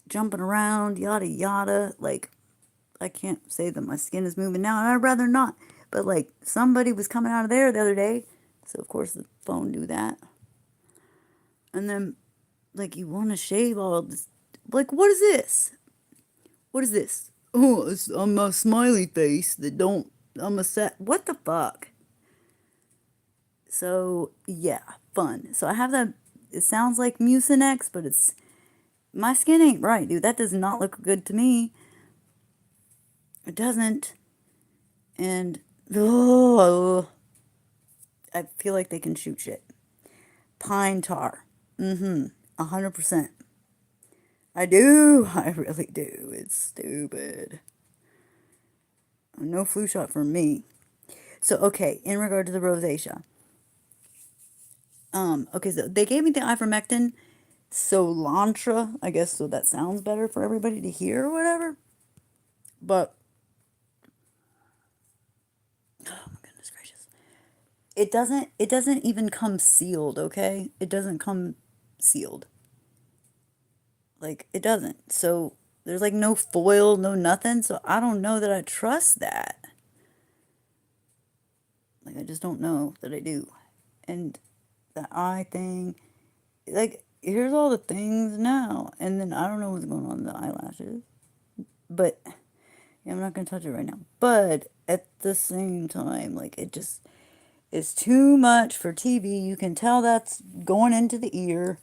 jumping around, yada yada. Like, I can't say that my skin is moving now, and I'd rather not. But like, somebody was coming out of there the other day, so of course the phone knew that. And then, like, you want to shave all of this? Like, what is this? What is this? Oh, I'm a smiley face that don't. I'm a set. What the fuck? So yeah, fun. So I have that. It sounds like Mucinex, but it's my skin ain't right, dude. That does not look good to me. It doesn't. And oh, I feel like they can shoot shit. Pine tar. 100%. I do. I really do. It's stupid. No flu shot for me. So, okay, in regard to the rosacea. Okay, so they gave me the ivermectin, Solantra, I guess, so that sounds better for everybody to hear or whatever. But, oh my goodness gracious. It doesn't even come sealed, okay? It doesn't come sealed. Like, it doesn't. So, there's like no foil, no nothing. So, I don't know that I trust that. Like, I just don't know that I do. And the eye thing, like, here's all the things now. And then I don't know what's going on in the eyelashes. But, yeah, I'm not going to touch it right now. But at the same time, like, it just is too much for TV. You can tell that's going into the ear.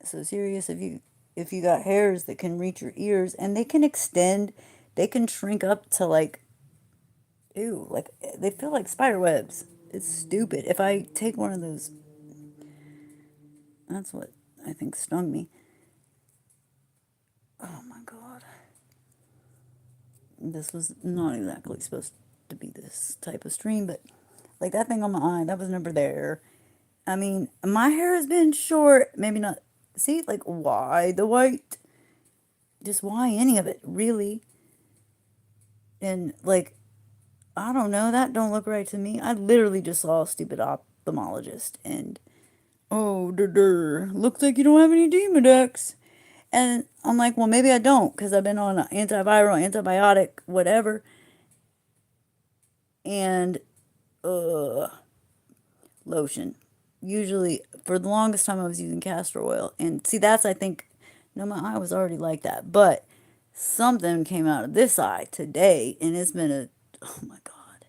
So serious if you if you got hairs that can reach your ears, and they can extend, they can shrink up to like, ew, like they feel like spider webs. It's stupid. If I take one of those, that's what I think stung me. Oh my god. This was not exactly supposed to be this type of stream, but like that thing on my eye, that was never there. I mean, my hair has been short, maybe not. See, like, why the white? Just why any of it, really? And like, I don't know, that don't look right to me. I literally just saw a stupid ophthalmologist, and oh, looks like you don't have any Demodex. And I'm like, well, maybe I don't, because I've been on an antiviral, antibiotic, whatever, and lotion. Usually, for the longest time, I was using castor oil. And see, that's, I think, no, my eye was already like that. But something came out of this eye today, and it's been oh my God.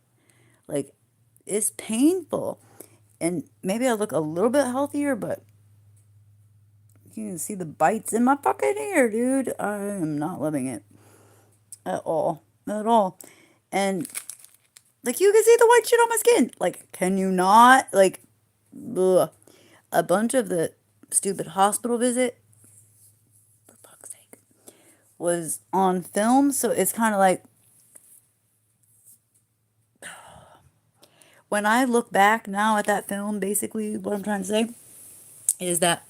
Like, it's painful. And maybe I look a little bit healthier, but you can see the bites in my fucking ear, dude. I am not loving it at all. At all. And, like, you can see the white shit on my skin. Like, can you not? Like, ugh. A bunch of the stupid hospital visit, for fuck's sake, was on film. So it's kind of like, when I look back now at that film, basically what I'm trying to say is that,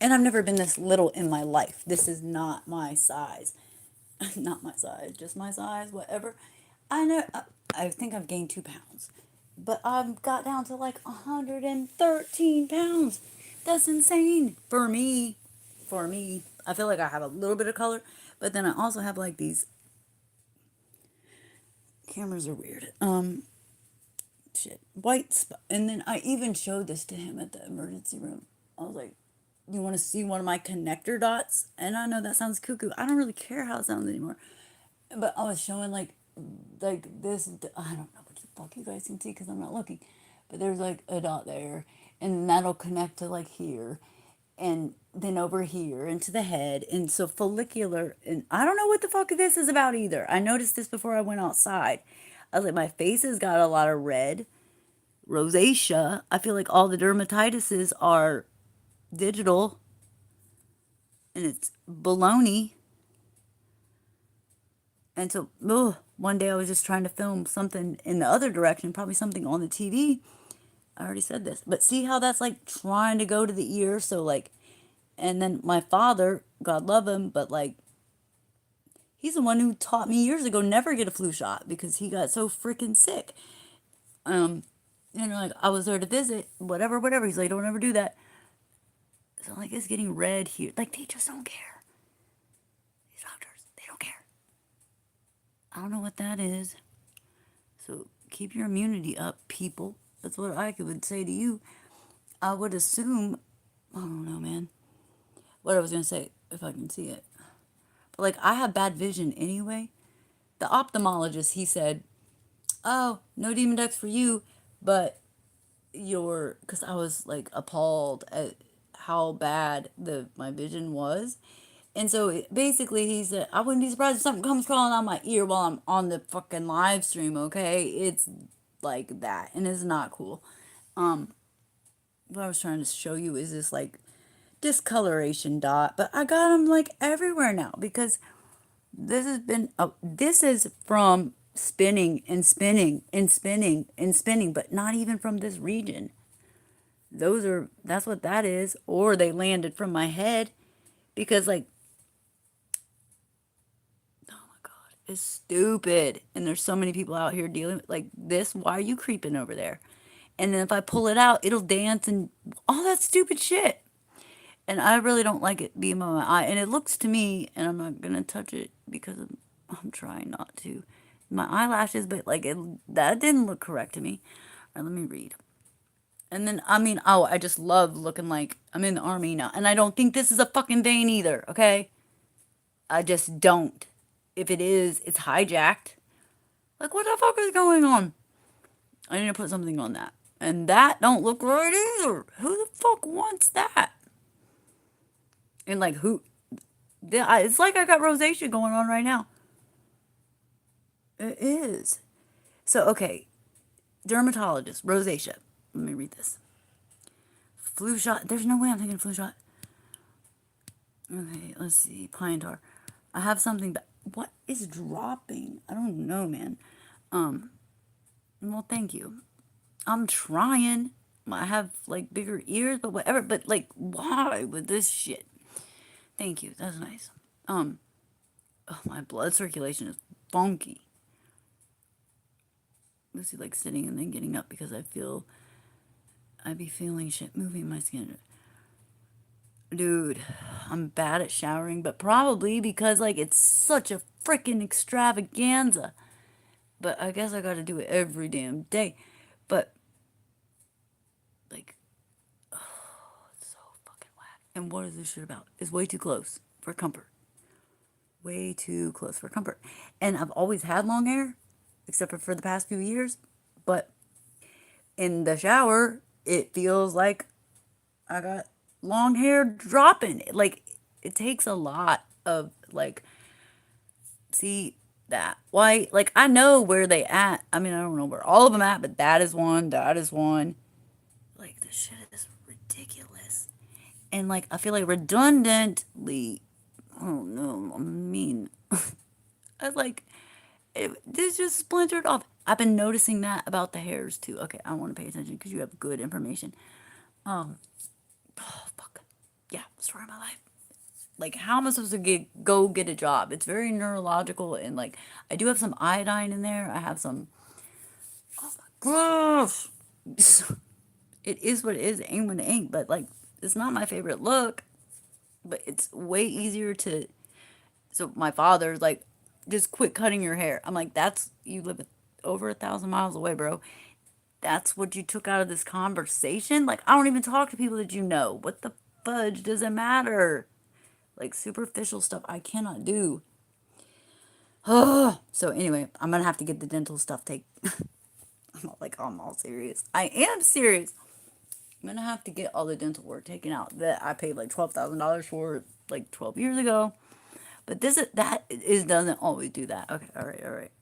and I've never been this little in my life. This is not my size. Not my size, just my size, whatever. I know, I think I've gained 2 pounds, but I've got down to like 113 pounds. That's insane for me. For me, I feel like I have a little bit of color, but then I also have like these cameras are weird. Shit, white spot. And then I even showed this to him at the emergency room. I was like, "You want to see one of my connector dots?" And I know that sounds cuckoo. I don't really care how it sounds anymore. But I was showing like this. I don't know what the fuck you guys can see because I'm not looking. But there's like a dot there, and that'll connect to like here, and then over here into the head, and so follicular. And I don't know what the fuck this is about either. I noticed this before I went outside. I was like, my face has got a lot of red, rosacea. I feel like all the dermatitises are digital, and it's baloney. And so, one day I was just trying to film something in the other direction, probably something on the TV. I already said this, but see how that's like trying to go to the ear. So, like, and then my father, God love him, but like, he's the one who taught me years ago never get a flu shot because he got so freaking sick. Like, I was there to visit, whatever, whatever. He's like, don't ever do that. So, like, it's getting red here. Like, they just don't care. These doctors, they don't care. I don't know what that is. So keep your immunity up, people. That's what I would say to you. I would assume, I don't know, man. What I was going to say, if I can see it. But like, I have bad vision anyway. The ophthalmologist, he said, oh, no Demodex for you, but because I was like appalled at how bad my vision was. And so basically he said, I wouldn't be surprised if something comes crawling on my ear while I'm on the fucking live stream, okay? It's like that, and it's not cool. What I was trying to show you is this like discoloration dot, but I got them like everywhere now because this is from spinning and spinning and spinning and spinning, but not even from this region. That's what that is, or they landed from my head because like, oh my God, it's stupid. And there's so many people out here dealing with like this. Why are you creeping over there? And then if I pull it out, it'll dance and all that stupid shit. And I really don't like it being on my eye. And it looks to me, and I'm not gonna touch it because I'm trying not to. My eyelashes, but like that didn't look correct to me. All right, let me read. And then I mean, oh, I just love looking like I'm in the army now, and I don't think this is a fucking vein either. Okay, I just don't. If it is, it's hijacked. Like, what the fuck is going on? I need to put something on that. And that don't look right either. Who the fuck wants that? And like who? It's like I got rosacea going on right now. It is. So okay, dermatologist, rosacea. Let me read this. Flu shot. There's no way I'm taking a flu shot. Okay, let's see. Pine tar. I have something, but what is dropping? I don't know, man. Well, thank you. I'm trying. I have like bigger ears, but whatever. But like, why with this shit? Thank you. That's nice. Oh, my blood circulation is funky. Lucy like sitting and then getting up because I'd be feeling shit moving my skin. Dude, I'm bad at showering, but probably because like it's such a freaking extravaganza. But I guess I gotta do it every damn day. But like, it's so fucking whack. And what is this shit about? It's way too close for comfort. Way too close for comfort. And I've always had long hair, except for the past few years. But in the shower, it feels like I got long hair dropping. Like, it takes a lot of, like, see that white. Like, I know where they at. I mean, I don't know where all of them at, but that is one. That is one. Like, this shit is ridiculous. And, like, I feel like redundantly, oh no, I mean, I like, this just splintered off. I've been noticing that about the hairs too. Okay, I want to pay attention because you have good information. Oh fuck, yeah, story of my life. Like, how am I supposed to go get a job? It's very neurological, and like, I do have some iodine in there. I have some. Oh my gosh, it is what it is. It ain't what it ain't. But like, it's not my favorite look. But it's way easier to. So my father's like, just quit cutting your hair. I'm like, that's you live over 1,000 miles away, bro. That's what you took out of this conversation? Like, I don't even talk to people that you know. What the fudge does it matter? Like, superficial stuff I cannot do. So anyway, I'm gonna have to get the dental stuff taken. I'm all serious. I am serious. I'm gonna have to get all the dental work taken out that I paid like $12,000 for like 12 years ago. But doesn't always do that. Okay, all right, all right.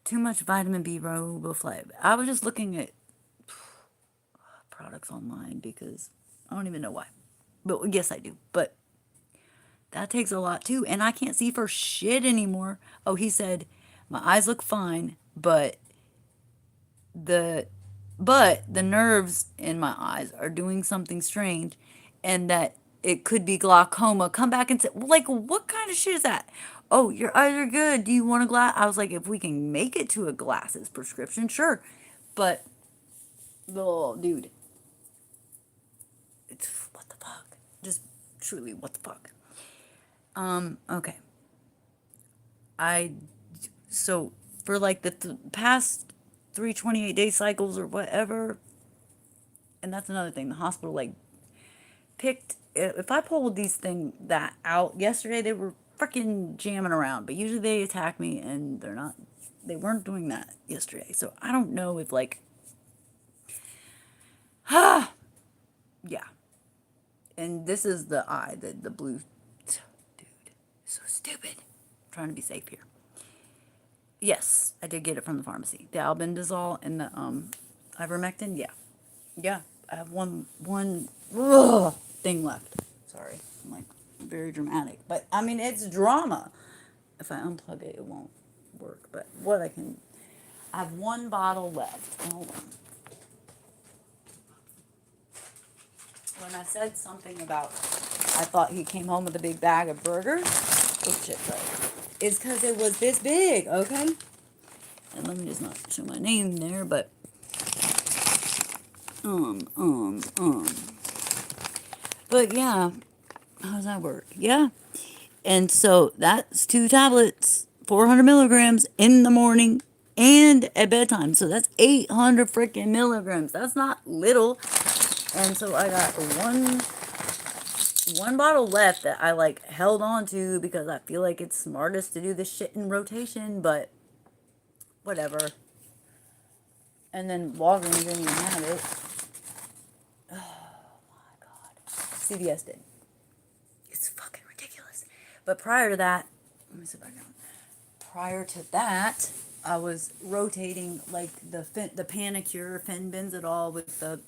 Too much vitamin B riboflavin. I was just looking at products online because I don't even know why. But yes, I do. But that takes a lot too. And I can't see for shit anymore. Oh, he said, my eyes look fine, the the nerves in my eyes are doing something strange, and that it could be glaucoma. Come back and say, like, what kind of shit is that? Oh, your eyes are good. Do you want a glass? I was like, if we can make it to a glasses prescription, sure. But, oh, dude, it's what the fuck? Just truly, what the fuck? Okay. I so for like the past 328-day cycles or whatever, and that's another thing. The hospital like picked if I pulled these thing that out yesterday, they were freaking jamming around. But usually they attack me, and they weren't doing that yesterday. So I don't know if like, yeah. And this is the eye, the blue, dude, so stupid. I'm trying to be safe here. Yes, I did get it from the pharmacy. The albendazole and the ivermectin. Yeah, yeah. I have one thing left. Sorry, I'm like very dramatic, but I mean it's drama. If I unplug it, it won't work. But I have one bottle left. Hold on. When I said something about, I thought he came home with a big bag of burgers. Oh shit, sorry. It's because it was this big, okay? And let me just not show my name there, but But yeah, how does that work? Yeah. And so that's 2 tablets, 400 milligrams in the morning and at bedtime. So that's 800 freaking milligrams. That's not little. And so I got one bottle left that I like held on to because I feel like it's smartest to do this shit in rotation, but whatever. And then Walgreens didn't even have it. Oh my god. CVS did. But prior to that, let me sit back down. Prior to that, I was rotating like the Panicure, Fin Benzidol with the,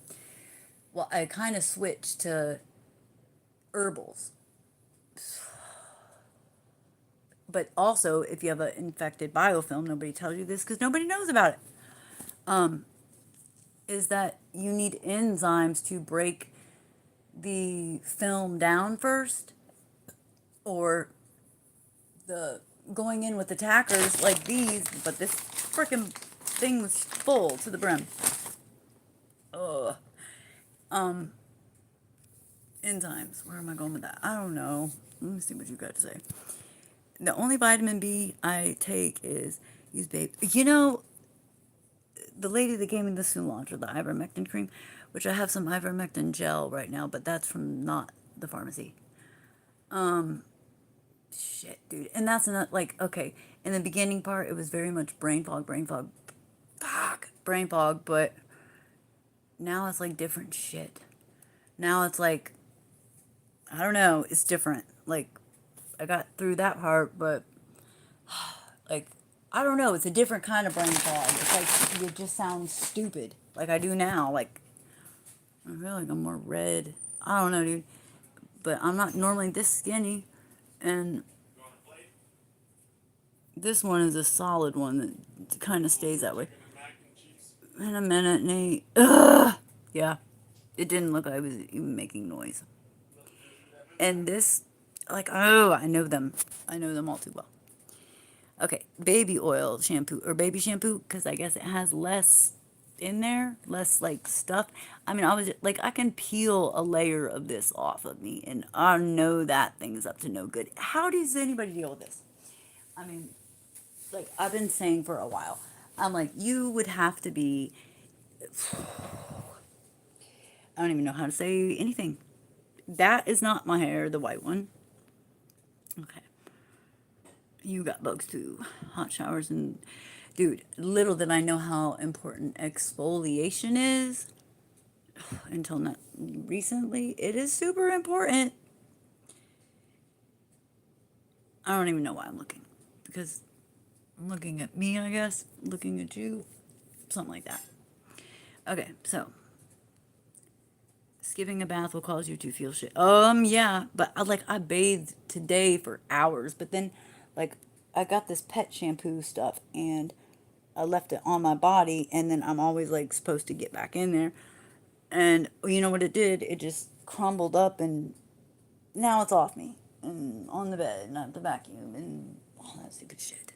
well, I kind of switched to herbals. But also, if you have an infected biofilm, nobody tells you this because nobody knows about it. Is that you need enzymes to break the film down first, or the going in with attackers like these, but this freaking thing was full to the brim. Ugh. Enzymes. Where am I going with that? I don't know. Let me see what you got to say. The only vitamin B I take is use babe. You know, the lady that gave me the Soolantra, the ivermectin cream, which I have some ivermectin gel right now, but that's from not the pharmacy. Shit, dude. And that's not like, okay, in the beginning part, it was very much brain fog, but now it's like different shit. Now it's like, I don't know, it's different. Like, I got through that part, but like, I don't know, it's a different kind of brain fog. It's like, you just sound stupid, like I do now. Like, I feel like I'm more red. I don't know, dude. But I'm not normally this skinny, and this one is a solid one that kind of stays that way. In a minute, Nate. Ugh! Yeah, it didn't look like I was even making noise. And this, like, oh, I know them. I know them all too well. Okay, baby oil shampoo, or baby shampoo, because I guess it has less in there, less like stuff. I mean, I was like, I can peel a layer of this off of me, and I know that thing's up to no good. How does anybody deal with this? I mean, like I've been saying for a while, I'm like, you would have to be, I don't even know how to say anything. That is not my hair, the white one. Okay. You got bugs too. Hot showers and, dude, little did I know how important exfoliation is until not recently. It is super important. I don't even know why I'm looking, because I'm looking at me, I guess, looking at you, something like that. Okay, so skipping a bath will cause you to feel shit. Yeah, but I bathed today for hours, but then like I got this pet shampoo stuff and I left it on my body, and then I'm always like supposed to get back in there. And you know what it did? It just crumbled up, and now it's off me and on the bed, and I have to vacuum and all that stupid shit.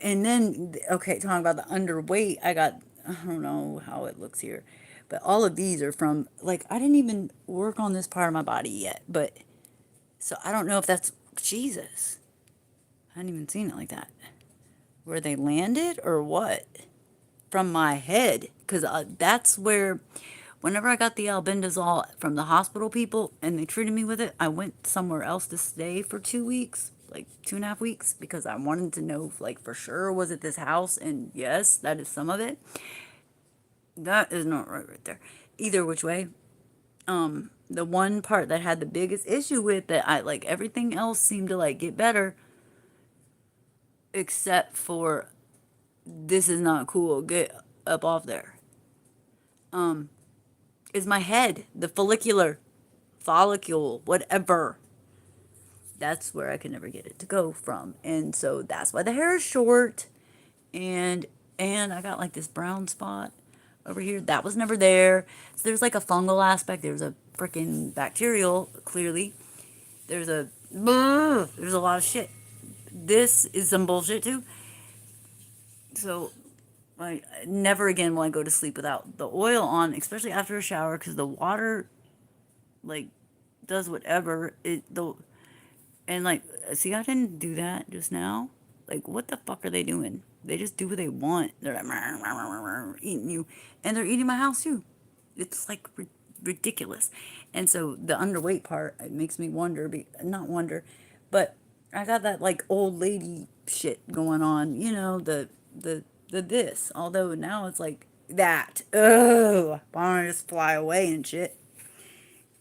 And then, okay, talking about the underweight, I don't know how it looks here, but all of these are from, like, I didn't even work on this part of my body yet, but, so I don't know if that's, Jesus, I hadn't even seen it like that. Where they landed or what? From my head, because that's where, whenever I got the albendazole from the hospital people and they treated me with it, I went somewhere else to stay for 2 weeks, like 2.5 weeks, because I wanted to know, like, for sure, was it this house? And yes, that is some of it. That is not right there. Either which way, the one part that had the biggest issue with that, I like everything else seemed to like get better, except for this is not cool. Get up off there. Is my head, the follicle, whatever. That's where I can never get it to go from. And so that's why the hair is short. And I got like this brown spot over here. That was never there. So there's like a fungal aspect. There's a freaking bacterial, clearly. There's a lot of shit. This is some bullshit too. So I never again will I go to sleep without the oil on, especially after a shower, because the water like does whatever it the and like, see, I didn't do that just now. Like, what the fuck are they doing? They just do what they want. They're like "Rah, rah, rah, rah, rah," eating you, and they're eating my house too. It's like ridiculous. And so the underweight part, it makes me wonder, not wonder, but I got that like old lady shit going on. You know, the this. Although now it's like that. Oh, I want to just fly away and shit.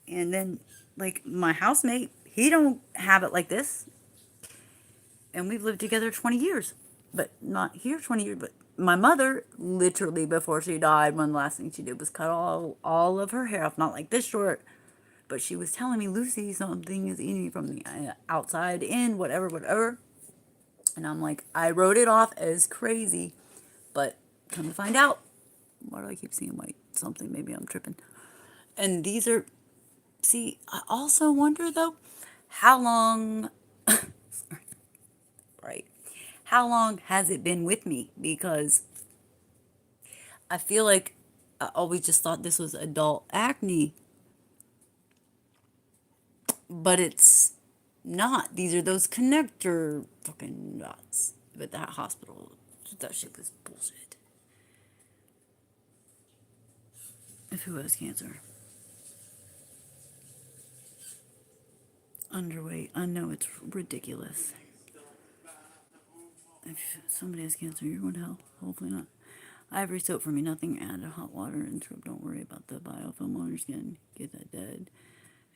And then, like, my housemate, he don't have it like this. And we've lived together 20 years, but not here 20 years. But my mother, literally before she died, one of the last things she did was cut all of her hair off, not like this short. But she was telling me, Lucy, something is eating me from the outside in, whatever, whatever. And I'm like, I wrote it off as crazy, but come to find out, why do I keep seeing white? Something, maybe I'm tripping. And these are, see, I also wonder though, how long, right? How long has it been with me? Because I feel like I always just thought this was adult acne, but it's not. These are those connector fucking dots. But that hospital, that shit was bullshit. If who has cancer? Underweight. I know it's ridiculous. If somebody has cancer, you're going to hell. Hopefully not. Ivory soap for me. Nothing added. Hot water and syrup. Don't worry about the biofilm on your skin. Get that dead.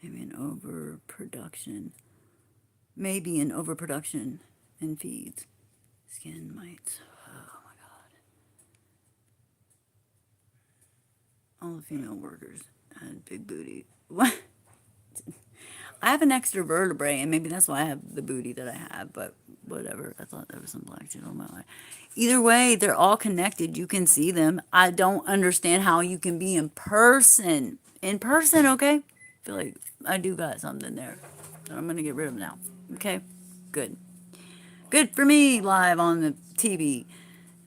Maybe an overproduction. Maybe an overproduction in feeds. Skin mites. Oh my god. All the female workers had big booty. What? I have an extra vertebrae, and maybe that's why I have the booty that I have, but whatever. I thought there was some black shit on my eye. Either way, they're all connected. You can see them. I don't understand how you can be in person. In person, okay? I feel like I do got something there. So I'm going to get rid of them now. Okay? Good. Good for me live on the TV.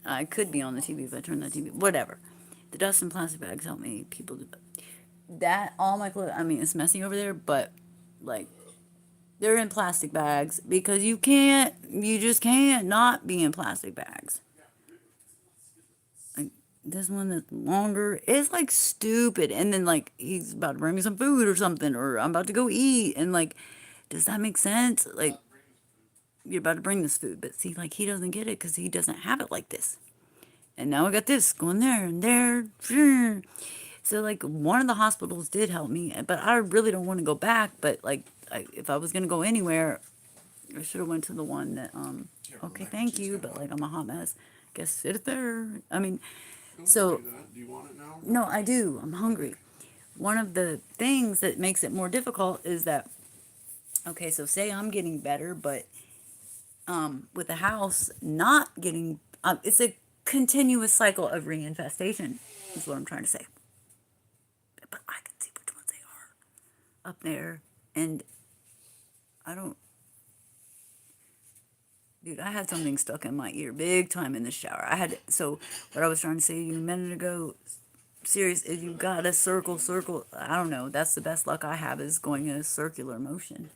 I could be on the TV if I turn that TV. Whatever. The dust and plastic bags help me. People do that. All my clothes. I mean, it's messy over there, but like they're in plastic bags because you just can't not be in plastic bags. Like this one that's longer is like stupid. And then like he's about to bring me some food or something, or I'm about to go eat. And like, does that make sense? Like, you're about to bring this food, but see, like he doesn't get it because he doesn't have it like this. And now I got this going there and there. So like one of the hospitals did help me, but I really don't want to go back. But like if I was gonna go anywhere, I should have went to the one that okay, thank you, but like I'm a hot mess. Guess sit there. I mean, so Do you want it now? no, I do. I'm hungry. One of the things that makes it more difficult is that okay, so say I'm getting better, but with the house not getting, it's a continuous cycle of reinfestation. Is what I'm trying to say. But I can see which ones they are up there, and I don't. Dude, I had something stuck in my ear big time in the shower. So what I was trying to say to you a minute ago, serious, is you gotta circle. I don't know. That's the best luck I have is going in a circular motion.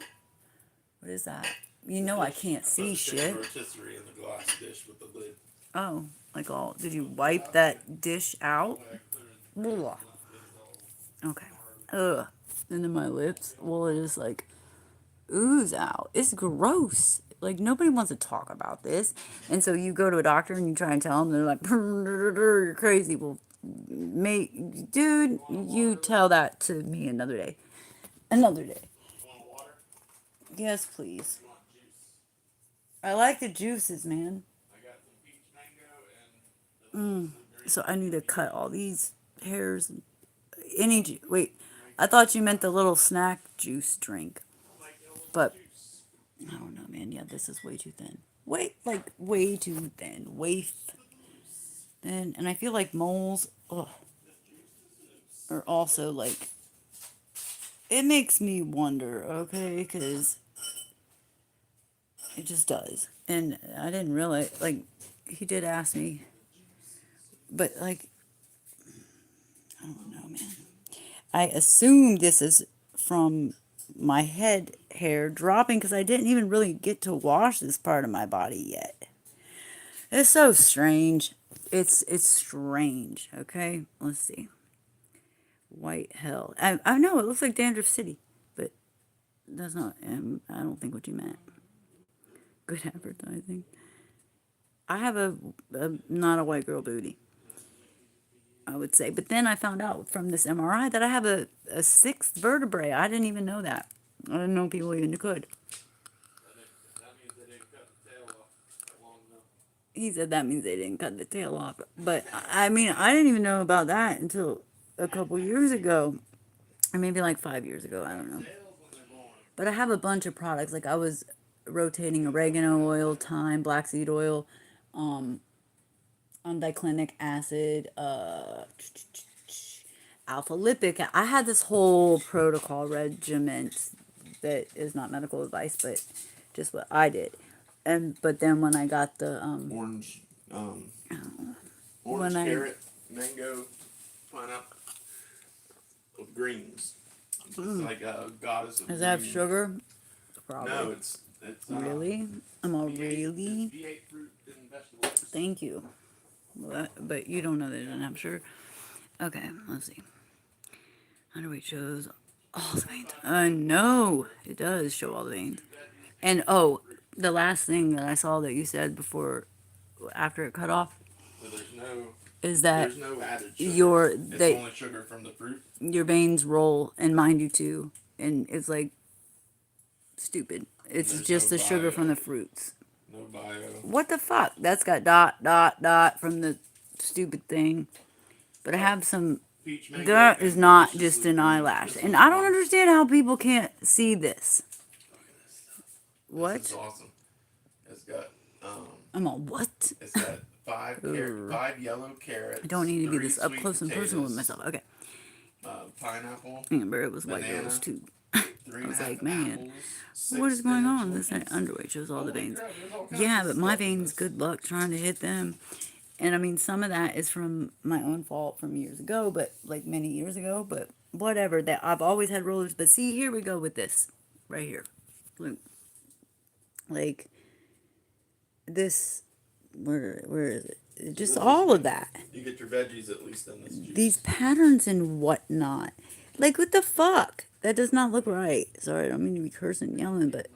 What is that? You know I can't see shit. Rotisserie in the glass dish with the lid. Oh, like all, did you wipe that dish out? Blah. Okay. Ugh. And then my lips, well, it is like ooze out. It's gross. Like nobody wants to talk about this. And so you go to a doctor and you try and tell them, they're like, you're crazy. Well, mate, dude, you tell that to me another day. Another day. Yes, please. I like the juices, man. So I need to cut all these hairs. Wait, I thought you meant the little snack juice drink. But I don't know, man. Yeah, this is way too thin. Way too thin. Way thin. And I feel like moles are also like, it makes me wonder, okay? Because it just does. And I didn't realize, like, he did ask me, but like, I don't know, man. I assume this is from my head hair dropping because I didn't even really get to wash this part of my body yet. It's so strange. It's strange. Okay, let's see. White hell. I know it looks like Dandruff City, but that's not. I don't think what you meant. Good advertising. I have a not a white girl booty, I would say. But then I found out from this MRI that I have a sixth vertebrae. I didn't even know that. I didn't know people even could. That means they didn't cut the tail off long enough. He said that means they didn't cut the tail off. But I mean, I didn't even know about that until a couple years ago, or maybe like 5 years ago. I don't know. Tails when they're born. But I have a bunch of products. Like I was rotating oregano oil, thyme, black seed oil, um, diclinic acid, alpha lipic. I had this whole protocol regiment that is not medical advice, but just what I did. But then when I got the Orange, when I carrot, mango, pineapple, greens. It's like a goddess of does it have greens. sugar? Probably. No, it's Really? I'm all V8 really. it's V8 fruit and vegetables. Thank you. But you don't know that it doesn't have sugar. Okay, let's see. Underweight shows all the veins. No, it does show all the veins. And oh, the last thing that I saw that you said before, after it cut off, So is that there's no added sugar. It's only sugar from the fruit. your veins roll, and mine do too, and it's like stupid. It's There's just no the sugar bio. from the fruits. No bio. What the fuck? That's got dot dot dot from the stupid thing. But I have some. Peach mango That and is not deliciously just an green. eyelash, This and is I don't awesome. understand how people can't see this. What? This is awesome. It's got I'm all what? it's got five yellow carrots. I don't need to be 3 this up sweet close and personal with potatoes, myself. Okay. Pineapple, Remember, it was white banana, girls too. 3 I was and a half like, man, apples, 6 what is going spinach on? This leaves. underweight shows all the Holy veins. crap, there's all kinds Yeah, of but my stuff in veins, this. good luck trying to hit them. And I mean, some of that is from my own fault from years ago, but like many years ago, but whatever. That I've always had rollers. But see, here we go with this right here. Look. Like this, where is it? Just all of that. You get your veggies at least in this juice. These patterns and whatnot. Like, what the fuck? That does not look right. Sorry, I don't mean to be cursing and yelling, but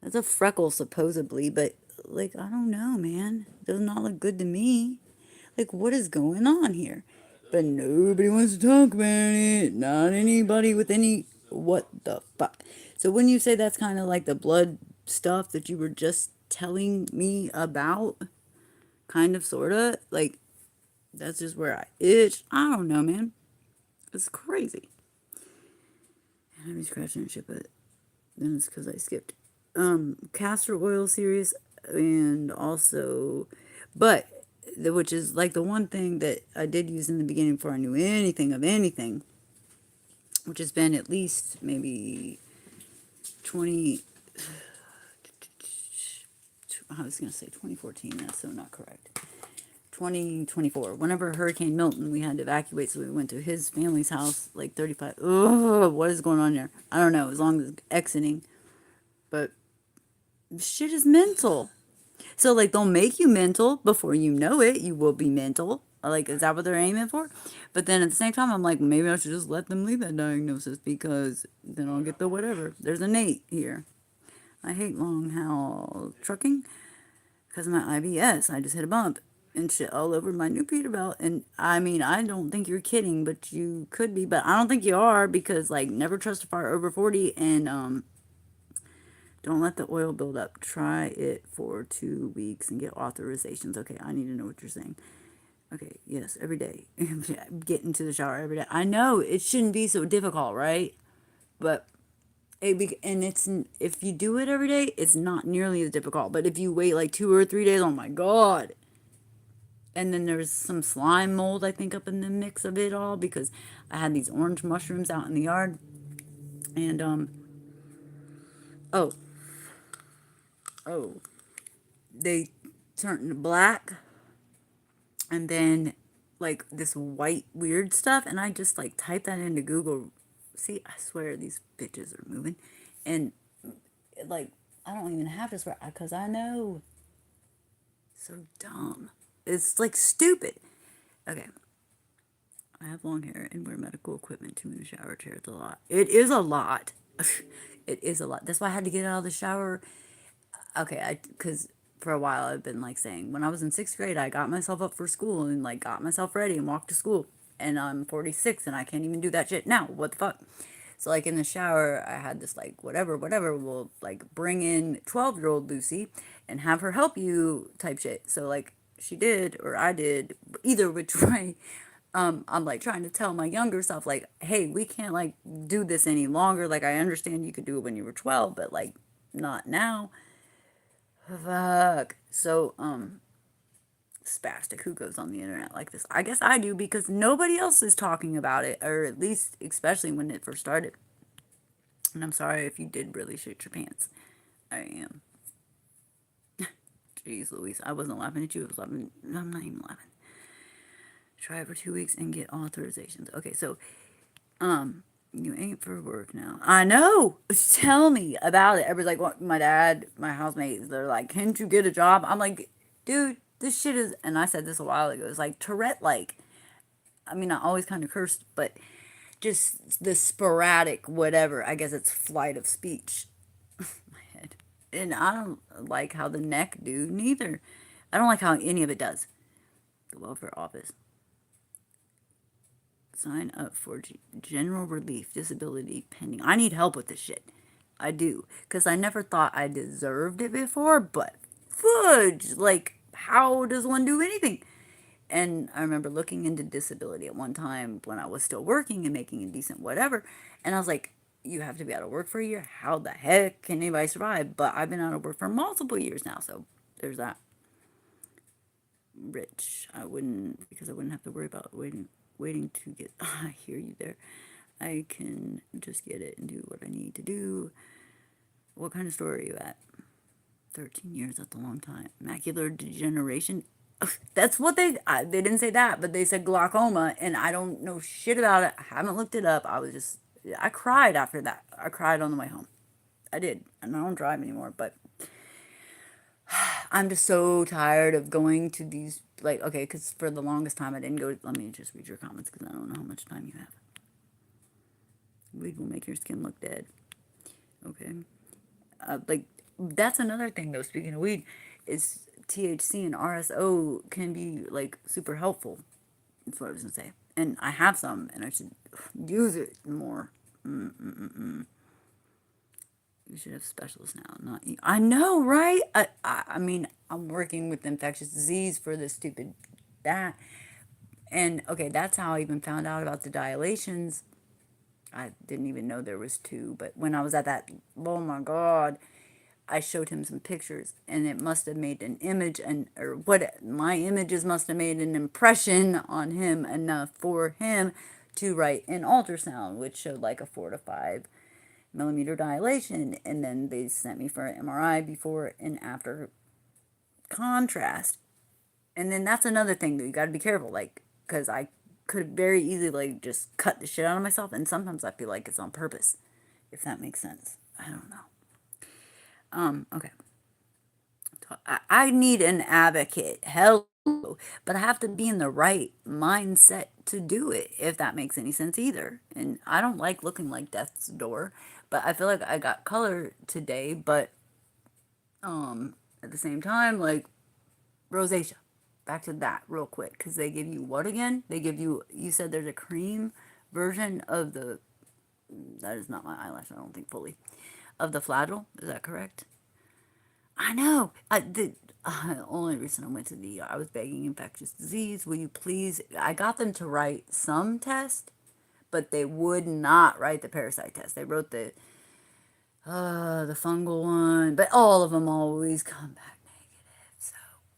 that's a freckle supposedly, but like, I don't know, man. Does not look good to me. Like, what is going on here? But nobody wants to talk about it. Not anybody with any. What the fuck? So when you say that's kind of like the blood stuff that you were just telling me about, kind of, sort of, like, that's just where I itch. I don't know, man. It's crazy. And I'm scratching and shit, but then it's because I skipped. Castor oil series, and also, but which is like the one thing that I did use in the beginning before I knew anything of anything, which has been at least maybe 20. I was gonna say 2014. That's so not correct. 2024. Whenever Hurricane Milton, we had to evacuate, so we went to his family's house, like 35. Ugh, what is going on there? I don't know. As long as exiting, but shit is mental. So like they'll make you mental before you know it. You will be mental. Like, is that what they're aiming for? But then at the same time, I'm like, maybe I should just let them leave that diagnosis because then I'll get the whatever. There's a Nate here. I hate long haul trucking because of my IBS. I just hit a bump and shit all over my new Peterbilt. And I mean, I don't think you're kidding, but you could be. But I don't think you are because, like, never trust a fire over 40 and don't let the oil build up. Try it for 2 weeks and get authorizations. Okay, I need to know what you're saying. Okay, yes, every day. Get into the shower every day. I know it shouldn't be so difficult, right? But and it's if you do it every day, it's not nearly as difficult. But if you wait like 2 or 3 days, oh my god. And then there's some slime mold, I think, up in the mix of it all because I had these orange mushrooms out in the yard. And oh, they turned black. And then, like, this white weird stuff. And I just, like, typed that into Google. See, I swear these bitches are moving. And, like, I don't even have to swear. Because I know. So dumb. It's, like, stupid. Okay. I have long hair and wear medical equipment too in the shower chair. It's a lot. It is a lot. It is a lot. That's why I had to get out of the shower. Okay, because for a while I've been like saying when I was in 6th grade I got myself up for school and like got myself ready and walked to school, and I'm 46 and I can't even do that shit now. What the fuck? So like in the shower, I had this like whatever will like bring in 12-year-old Lucy and have her help you type shit. So like she did or I did, either which way. I'm like trying to tell my younger self like, hey, we can't like do this any longer. Like I understand you could do it when you were 12, but like not now. Fuck. So spastic who goes on the internet like this? I guess I do because nobody else is talking about it, or at least especially when it first started. And I'm sorry if you did really shit your pants. I am. Jeez Louise, I wasn't laughing at you. I was laughing. I'm not even laughing. Try for 2 weeks and get authorizations. Okay, so you ain't for work now. I know. Tell me about it. Everybody's like, what? My dad, my housemates, they're like, can't you get a job? I'm like, dude, this shit is, and I said this a while ago, it's like Tourette like. I mean, I always kind of cursed, but just the sporadic whatever. I guess it's flight of speech. My head. And I don't like how the neck do neither. I don't like how any of it does. The welfare office. Sign up for general relief disability pending. I need help with this shit. I do. Because I never thought I deserved it before, but fudge. Like, how does one do anything? And I remember looking into disability at one time when I was still working and making a decent whatever. And I was like, you have to be out of work for a year? How the heck can anybody survive? But I've been out of work for multiple years now. So there's that. Rich. I wouldn't, because I wouldn't have to worry about waiting to get, I hear you there. I can just get it and do what I need to do. What kind of story are you at? 13 years, that's a long time. Macular degeneration. That's what they didn't say that, but they said glaucoma, and I don't know shit about it. I haven't looked it up. I cried after that. I cried on the way home. I did. And I don't drive anymore, but I'm just so tired of going to these, like, okay, because for the longest time I didn't go, let me just read your comments because I don't know how much time you have. Weed will make your skin look dead. Okay. Like, that's another thing though, speaking of weed, is THC and RSO can be like super helpful. That's what I was gonna say. And I have some, and I should use it more. You should have specialists now, not you. I know, right? I mean, I'm working with infectious disease for this stupid that. And okay, that's how I even found out about the dilations. I didn't even know there was two, but when I was at that, oh my God, I showed him some pictures, and it must have made an image, and or what my images must have made an impression on him enough for him to write an ultrasound, which showed like a 4 to 5 millimeter dilation, and then they sent me for an MRI before and after contrast. And then that's another thing that you got to be careful, like, because I could very easily like just cut the shit out of myself, and sometimes I feel like it's on purpose, if that makes sense. I don't know. Okay. I need an advocate. Hello. But I have to be in the right mindset to do it, if that makes any sense either. And I don't like looking like death's door, but I feel like I got color today, but at the same time, like rosacea. Back to that real quick, because they give you what again? They give you, you said there's a cream version of the, that is not my eyelash, I don't think fully, of the flagyl. Is that correct? I know. The only reason I went to the I was begging infectious disease. Will you please? I got them to write some test, but they would not write the parasite test. They wrote the fungal one, but all of them always come back negative. So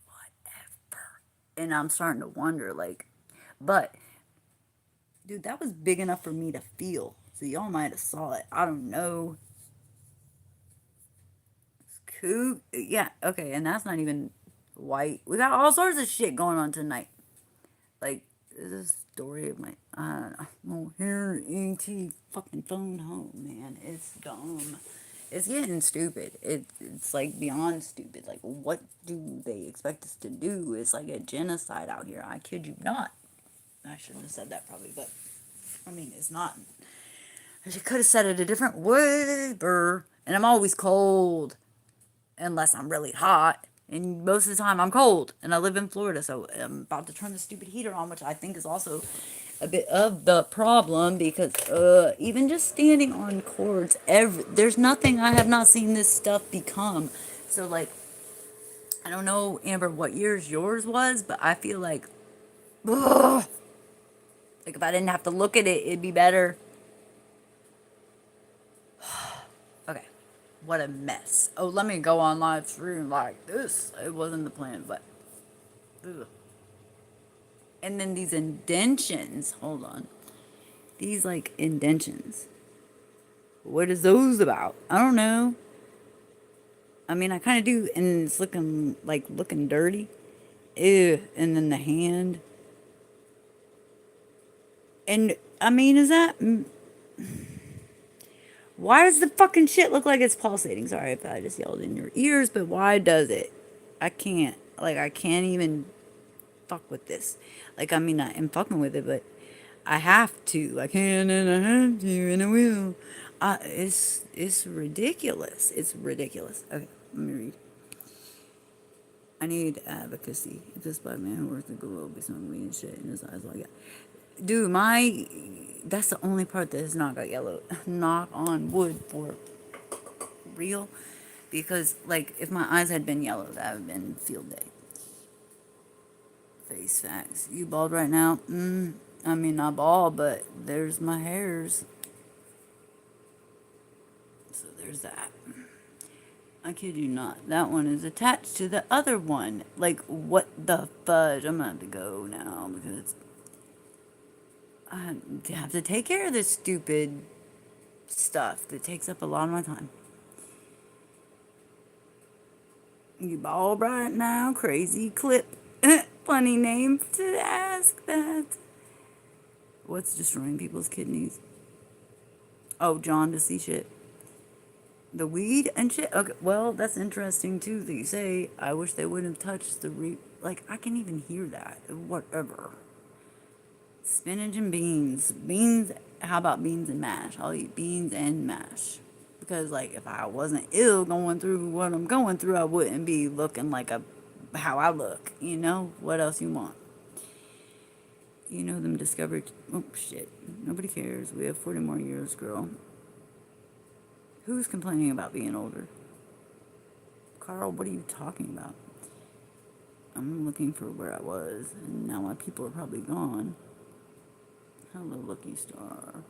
whatever. And I'm starting to wonder, like, but dude, that was big enough for me to feel. So y'all might have saw it. I don't know. Cool. Yeah, okay, and that's not even white. We got all sorts of shit going on tonight. Like, this is a story of my, oh, here, ET fucking phone home, man. It's dumb. It's getting stupid. It's like beyond stupid. Like, what do they expect us to do? It's like a genocide out here. I kid you not. I shouldn't have said that probably, but I mean, it's not. I could have said it a different way, brr. And I'm always cold unless I'm really hot. And most of the time I'm cold. And I live in Florida, so I'm about to turn the stupid heater on, which I think is also a bit of the problem because even just standing on cords, there's nothing I have not seen this stuff become. So like, I don't know, Amber, what years yours was, but I feel ugh, like if I didn't have to look at it, it'd be better. Okay, what a mess. Oh, let me go on live stream like this. It wasn't the plan, but ugh. And then these indentions. Hold on. These like indentions. What is those about? I don't know. I mean, I kind of do, and it's looking dirty. Ew. And then the hand. And I mean, is that? Why does the fucking shit look like it's pulsating? Sorry if I just yelled in your ears, but why does it? I can't. Like, I can't even fuck with this. Like, I mean, I am fucking with it, but I have to. I can and I have to and I will. It's ridiculous. It's ridiculous. Okay, let me read. I need advocacy. If this black man who works the globe be smoking weed and shit in his eyes like that. Dude, that's the only part that has not got yellow. Knock on wood for real. Because, like, if my eyes had been yellow, that would have been field day. Face facts. You bald right now? I mean, not bald, but there's my hairs. So there's that. I kid you not. That one is attached to the other one. Like, what the fudge? I'm gonna have to go now because I have to take care of this stupid stuff that takes up a lot of my time. You bald right now? Crazy clip. Funny name to ask that. What's destroying people's kidneys? Oh, John to see shit. The weed and shit? Okay, well, that's interesting too that you say. I wish they wouldn't have touched the like, I can even hear that. Whatever. Spinach and beans. Beans, how about beans and mash? I'll eat beans and mash. Because, like, if I wasn't ill going through what I'm going through, I wouldn't be looking like how I look. You know? What else you want? You know them discovered. Oh, shit. Nobody cares. We have 40 more years, girl. Who's complaining about being older? Carl, what are you talking about? I'm looking for where I was, and now my people are probably gone. Hello, Lucky Star.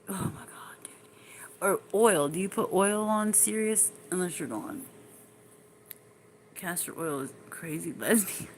Oh my god, dude. Or oil. Do you put oil on Sirius? Unless you're gone. Castor oil is crazy lesbian.